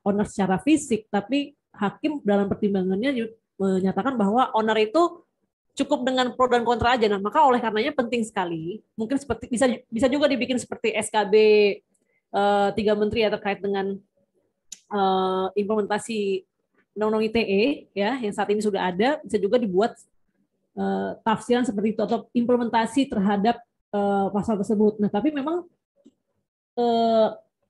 onar secara fisik, tapi hakim dalam pertimbangannya menyatakan bahwa onar itu cukup dengan pro dan kontra aja. Nah, maka oleh karenanya penting sekali, mungkin seperti bisa juga dibikin seperti SKB 3 menteri ya terkait dengan implementasi Undang-Undang ITE ya yang saat ini sudah ada, bisa juga dibuat tafsiran seperti itu atau implementasi terhadap pasal tersebut. Nah, tapi memang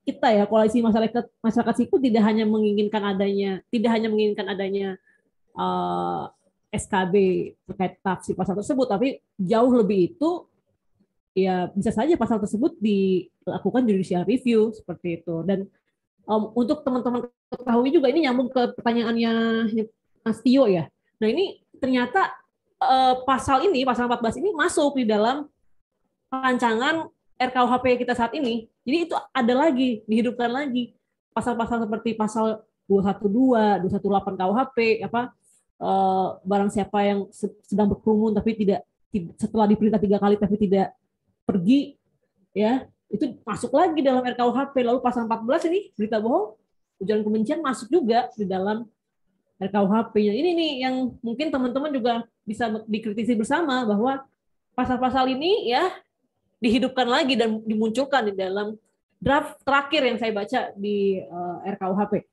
kita ya koalisi masyarakat sipil tidak hanya menginginkan adanya SKB terkait tafsir pasal tersebut, tapi jauh lebih itu ya bisa saja pasal tersebut dilakukan judicial review seperti itu. Dan untuk teman-teman ketahui juga, ini nyambung ke pertanyaannya Mas Tio ya. Nah, ini ternyata pasal 14 ini masuk di dalam rancangan RKUHP kita saat ini. Jadi itu ada lagi, dihidupkan lagi. Pasal-pasal seperti pasal 212, 218 KUHP, barang siapa yang sedang berkerumun tapi tidak setelah diperintah 3 kali tapi tidak pergi, ya itu masuk lagi dalam RKUHP. Lalu pasal 14 ini berita bohong, ujaran kebencian masuk juga di dalam RKUHP-nya. Ini nih yang mungkin teman-teman juga bisa dikritisi bersama, bahwa pasal-pasal ini ya dihidupkan lagi dan dimunculkan di dalam draft terakhir yang saya baca di RKUHP.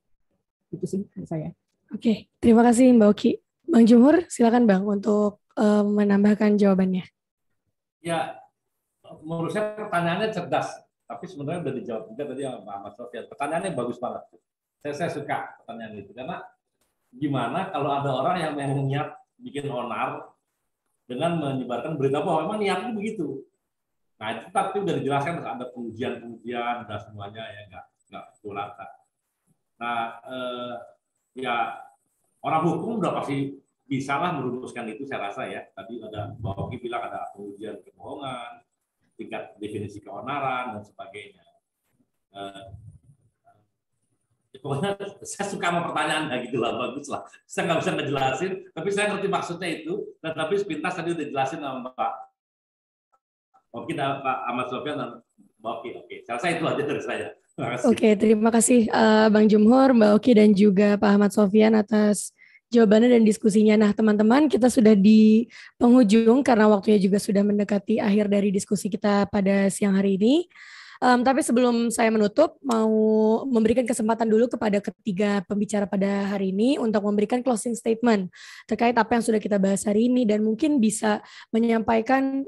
Itu sih saya. Oke, terima kasih Mbak Oki. Bang Jumhur, silakan Bang untuk menambahkan jawabannya. Ya, menurut saya pertanyaannya cerdas, tapi sebenarnya udah dijawab juga tadi sama Pak Ahmad Sofyan. Pertanyaannya bagus banget. Saya suka pertanyaan itu, karena gimana kalau ada orang yang memang niat bikin onar dengan menyebarkan berita bohong, memang niatnya begitu. Nah, itu tapi udah dijelaskan ada pengujian dan semuanya ya nggak pukul rata. Nah, ya orang hukum udah pasti bisa lah merumuskan itu, saya rasa ya. Tadi ada Mbak Oki bilang ada pengujian kebohongan, tingkat definisi keonaran dan sebagainya. Pokoknya saya suka sama pertanyaan gitu lah, bagus lah. Saya nggak bisa ngejelasin, tapi saya ngerti maksudnya itu. Dan tapi sepintas tadi udah jelasin sama Pak Oki dan Pak Ahmad Sofyan dan Mbak Oki. Oke, saya rasa itu aja dari saya. Oke, terima kasih Bang Jumhur, Mbak Oki dan juga Pak Ahmad Sofyan atas jawabannya dan diskusinya. Nah, teman-teman, kita sudah di penghujung karena waktunya juga sudah mendekati akhir dari diskusi kita pada siang hari ini. Tapi sebelum saya menutup, mau memberikan kesempatan dulu kepada ketiga pembicara pada hari ini untuk memberikan closing statement terkait apa yang sudah kita bahas hari ini dan mungkin bisa menyampaikan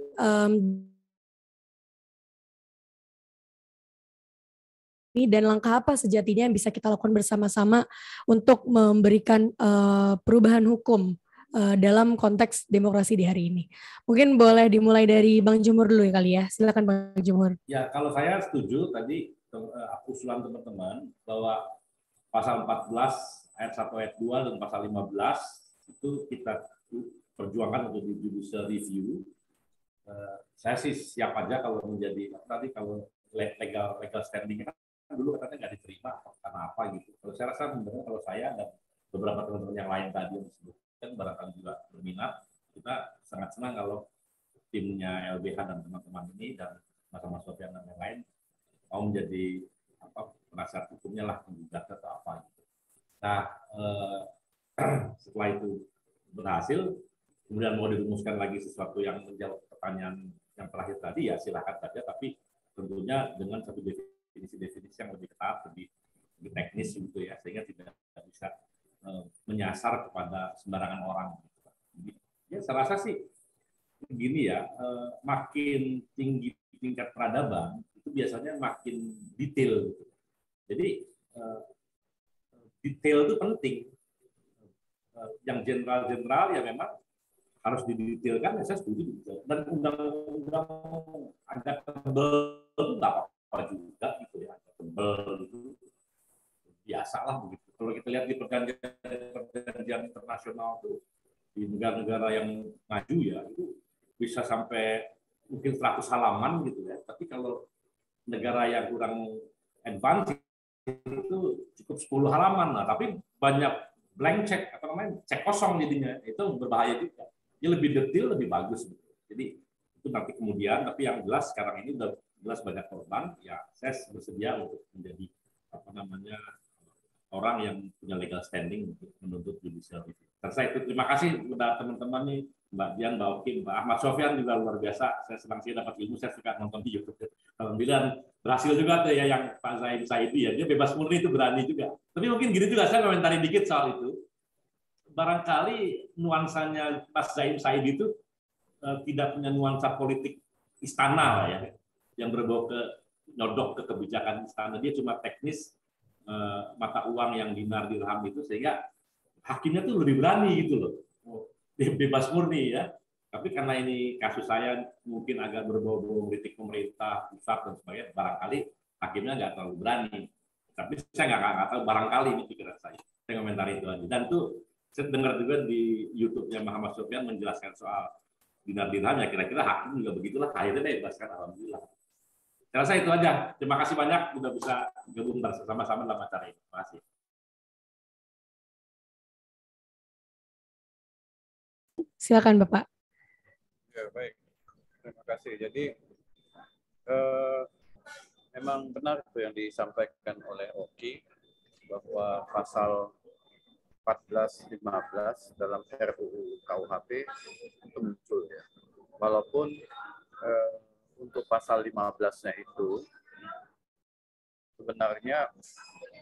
dan langkah apa sejatinya yang bisa kita lakukan bersama-sama untuk memberikan perubahan hukum dalam konteks demokrasi di hari ini. Mungkin boleh dimulai dari Bang Jumhur dulu ya kali ya. Silakan Bang Jumhur. Ya, kalau saya setuju tadi usulan teman-teman bahwa pasal 14 ayat 1 ayat 2 dan pasal 15 itu kita perjuangkan untuk di judicial review. Saya sih siap aja kalau menjadi tadi kalau legal standing kan dulu katanya nggak diterima karena apa gitu. Kalau saya rasa sebenarnya kalau saya dan beberapa teman-teman yang lain tadi yang disebutkan barangkali juga berminat, kita sangat senang kalau timnya LBH dan teman-teman ini dan Mas Sofyan dan yang lain mau menjadi penasihat hukumnya lah, menggugat atau apa gitu. Nah, setelah itu berhasil, kemudian mau dirumuskan lagi sesuatu yang menjawab pertanyaan yang terakhir tadi, ya silakan saja, tapi tentunya dengan satu definisi yang lebih ketat, lebih teknis gitu ya, sehingga tidak bisa menyasar kepada sembarangan orang. Ya, saya rasa sih begini ya, makin tinggi tingkat peradaban itu biasanya makin detail. Gitu. Jadi detail itu penting. Yang general-general ya memang harus didetailkan, ya saya setuju. Dan undang-undang agak tebel itu nggak apa-apa juga gitu ya, tebel itu biasalah begitu. Kalau kita lihat di perjanjian internasional tuh di negara-negara yang maju ya itu bisa sampai mungkin 100 halaman gitu ya. Tapi kalau negara yang kurang advance itu cukup 10 halaman lah. Tapi banyak blank check atau namanya cek kosong jadinya, itu berbahaya juga. Dia lebih detail, lebih bagus gitu. Jadi itu nanti kemudian, tapi yang jelas sekarang ini udah jelas banyak korban, ya saya bersedia untuk menjadi orang yang punya legal standing untuk menuntut judicial review. Saya itu terima kasih kepada teman-teman nih, Mbak Dian, Mbak Oki, Mbak Ahmad Sofyan juga luar biasa. Saya senang sih dapat ilmu, saya suka nonton di YouTube. Alhamdulillah berhasil juga tuh ya yang Pak Zaim Saidi ya, dia bebas murni itu berani juga. Tapi mungkin gini juga, saya komentari dikit soal itu. Barangkali nuansanya Pak Zaim Saidi itu tidak punya nuansa politik istana lah ya, yang berbau ke nyodok ke kebijakan istana. Dia cuma teknis mata uang yang dinar dirham itu, sehingga hakimnya tuh lebih berani gitu loh, bebas murni ya. Tapi karena ini kasus saya mungkin agak berbau-bau kritik pemerintah pusat dan sebagainya, barangkali hakimnya nggak terlalu berani. Tapi saya nggak tahu, barangkali ini pikiran saya komentari itu aja. Dan tuh saya dengar juga di YouTube-nya Muhammad Sofyan menjelaskan soal dinar dirham, ya kira-kira hakim juga begitulah, akhirnya bebaskan, alhamdulillah. Saya rasa itu aja. Terima kasih banyak sudah bisa gabung bersama-sama dalam acara ini. Terima kasih. Silakan Bapak. Ya, baik. Terima kasih. Jadi memang benar itu yang disampaikan oleh Oki bahwa pasal 14-15 dalam RUU KUHP itu muncul ya. Walaupun untuk pasal 15-nya itu sebenarnya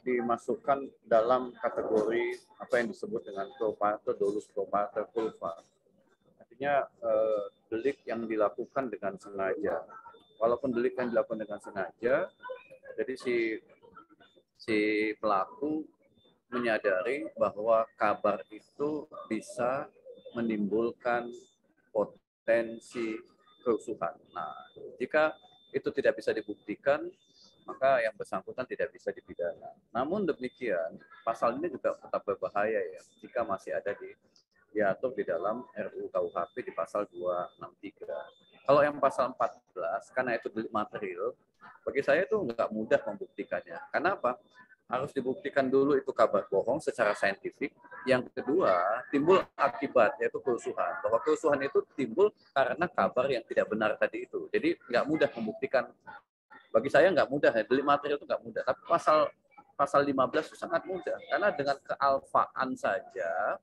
dimasukkan dalam kategori apa yang disebut dengan pro pater, dolus pro pater, culpa. Artinya delik yang dilakukan dengan sengaja. Walaupun delik yang dilakukan dengan sengaja, jadi si pelaku menyadari bahwa kabar itu bisa menimbulkan potensi kerusuhan. Nah, jika itu tidak bisa dibuktikan, maka yang bersangkutan tidak bisa dipidana. Namun demikian, pasal ini juga tetap berbahaya ya, jika masih ada diatur di dalam RUU KUHP di pasal 263. Kalau yang pasal 14, karena itu delik material, bagi saya itu nggak mudah membuktikannya. Kenapa? Harus dibuktikan dulu itu kabar bohong secara saintifik. Yang kedua, timbul akibat, yaitu kerusuhan. Bahwa kerusuhan itu timbul karena kabar yang tidak benar tadi itu. Jadi nggak mudah membuktikan. Bagi saya nggak mudah, ya. Delik material itu nggak mudah. Tapi pasal 15 itu sangat mudah. Karena dengan kealfaan saja,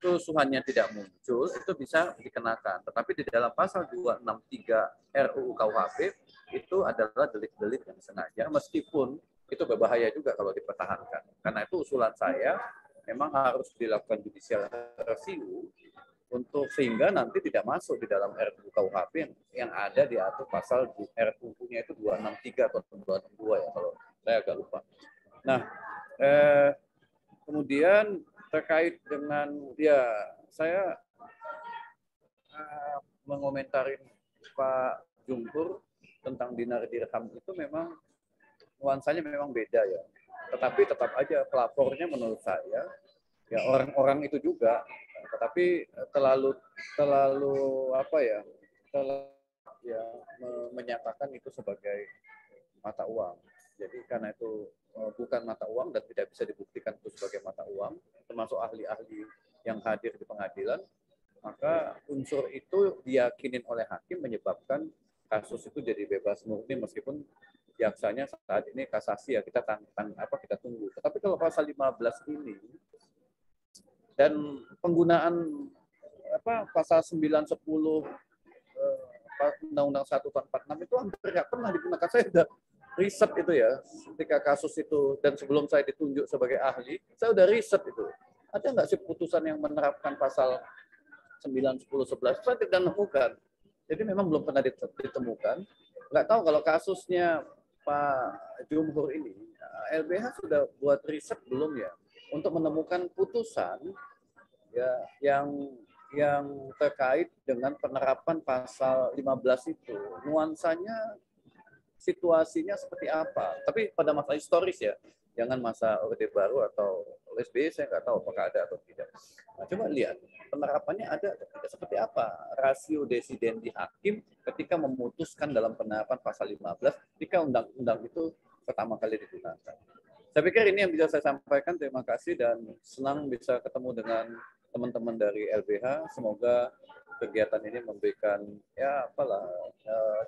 kerusuhannya tidak muncul, itu bisa dikenakan. Tetapi di dalam pasal 263 RUU KUHP itu adalah delik-delik yang sengaja, meskipun itu berbahaya juga kalau dipertahankan. Karena itu usulan saya memang harus dilakukan judicial review untuk sehingga nanti tidak masuk di dalam RUU KUHP yang ada diatur pasal RUU-nya itu 263 atau 262 ya kalau saya agak lupa. Nah, kemudian terkait dengan saya mengomentarin Pak Jumhur tentang dinar dirham itu memang nuansanya memang beda ya. Tetapi tetap aja pelapornya menurut saya ya orang-orang itu juga, tetapi terlalu menyatakan itu sebagai mata uang. Jadi karena itu bukan mata uang dan tidak bisa dibuktikan itu sebagai mata uang, termasuk ahli-ahli yang hadir di pengadilan, maka unsur itu diyakinin oleh hakim menyebabkan kasus itu jadi bebas murni meskipun jaksanya saat ini kasasi ya kita tunggu. Tetapi kalau pasal 15 ini dan penggunaan pasal 9, 10 Undang-Undang 1 tahun 46 itu hampir nggak pernah digunakan. Saya sudah riset itu ya, ketika kasus itu dan sebelum saya ditunjuk sebagai ahli, saya sudah riset itu. Ada nggak sih putusan yang menerapkan pasal 9, 10, 11? Saya tidak menemukan. Jadi memang belum pernah ditemukan. Nggak tahu kalau kasusnya Pak Jumhur ini, LBH sudah buat riset belum ya untuk menemukan putusan ya yang terkait dengan penerapan pasal 15 itu. Nuansanya, situasinya seperti apa. Tapi pada masa historis ya, jangan masa Orde Baru atau SBY, saya nggak tahu apakah ada atau tidak. Nah, coba lihat penerapannya ada atau tidak, seperti apa rasio desidendi hakim ketika memutuskan dalam penerapan pasal 15 ketika undang-undang itu pertama kali digunakan. Saya pikir ini yang bisa saya sampaikan. Terima kasih dan senang bisa ketemu dengan teman-teman dari LBH. Semoga kegiatan ini memberikan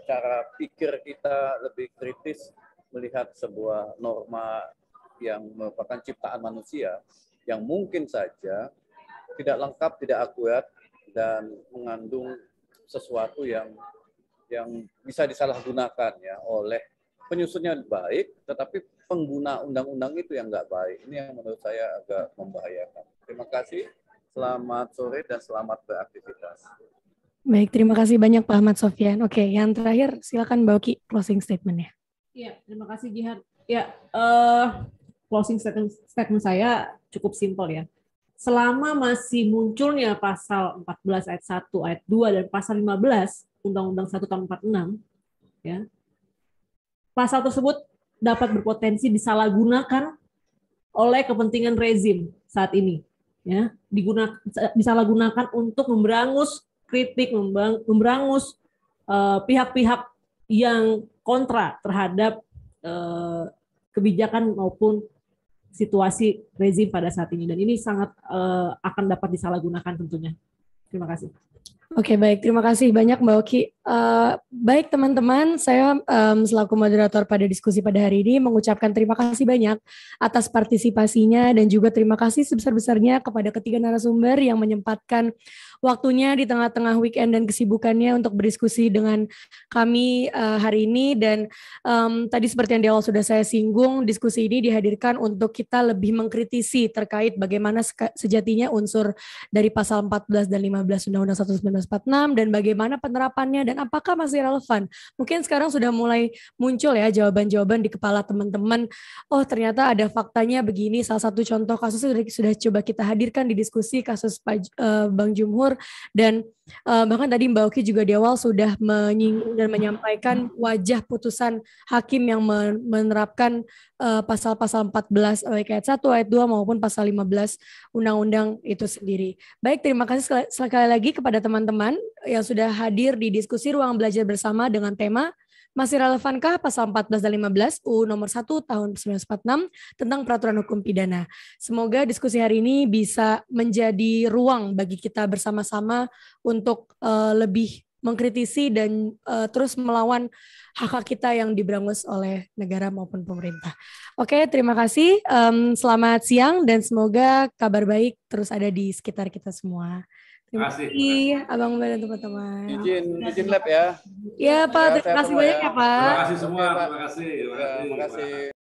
cara pikir kita lebih kritis melihat sebuah norma yang merupakan ciptaan manusia yang mungkin saja tidak lengkap, tidak akurat dan mengandung sesuatu yang bisa disalahgunakan ya oleh penyusunnya baik, tetapi pengguna undang-undang itu yang nggak baik. Ini yang menurut saya agak membahayakan. Terima kasih. Selamat sore dan selamat beraktivitas. Baik, terima kasih banyak Pak Ahmad Sofyan. Oke, yang terakhir silakan Mbak Oki closing statement-nya. Iya, terima kasih Jihan. Ya, closing statement saya cukup simpel ya. Selama masih munculnya pasal 14 ayat 1, ayat 2 dan pasal 15 Undang-Undang 1 tahun 46 ya. Pasal tersebut dapat berpotensi disalahgunakan oleh kepentingan rezim saat ini ya, disalahgunakan untuk memberangus kritik, memberangus pihak-pihak yang kontra terhadap kebijakan maupun situasi rezim pada saat ini, dan ini sangat akan dapat disalahgunakan tentunya. Terima kasih. Oke, baik. Terima kasih banyak Mbak Oki. Baik teman-teman, saya selaku moderator pada diskusi pada hari ini mengucapkan terima kasih banyak atas partisipasinya dan juga terima kasih sebesar-besarnya kepada ketiga narasumber yang menyempatkan waktunya di tengah-tengah weekend dan kesibukannya untuk berdiskusi dengan kami hari ini. Dan tadi seperti yang di awal sudah saya singgung, diskusi ini dihadirkan untuk kita lebih mengkritisi terkait bagaimana sejatinya unsur dari pasal 14 dan 15 Undang-Undang 1946 dan bagaimana penerapannya dan apakah masih relevan. Mungkin sekarang sudah mulai muncul ya jawaban-jawaban di kepala teman-teman. Oh, ternyata ada faktanya begini. Salah satu contoh kasus sudah coba kita hadirkan di diskusi kasus Bang Jumhur, dan bahkan tadi Mbak Oki juga di awal sudah menyinggung dan menyampaikan wajah putusan hakim yang menerapkan pasal-pasal 14 ayat 1, ayat 2 maupun pasal 15 undang-undang itu sendiri. Baik, terima kasih sekali lagi kepada teman-teman yang sudah hadir di diskusi Ruang Belajar Bersama dengan tema Masih Relevankah Pasal 14 dan 15 UU Nomor 1 Tahun 1946 tentang Peraturan Hukum Pidana. Semoga diskusi hari ini bisa menjadi ruang bagi kita bersama-sama untuk lebih mengkritisi dan terus melawan hak-hak kita yang diberangus oleh negara maupun pemerintah. Oke, terima kasih. Selamat siang dan semoga kabar baik terus ada di sekitar kita semua. Terima kasih, Abang Mbak dan teman-teman. Izin lab ya. Ya Pak, terima kasih banyak ya Pak. Terima kasih semua. Terima kasih. Terima kasih.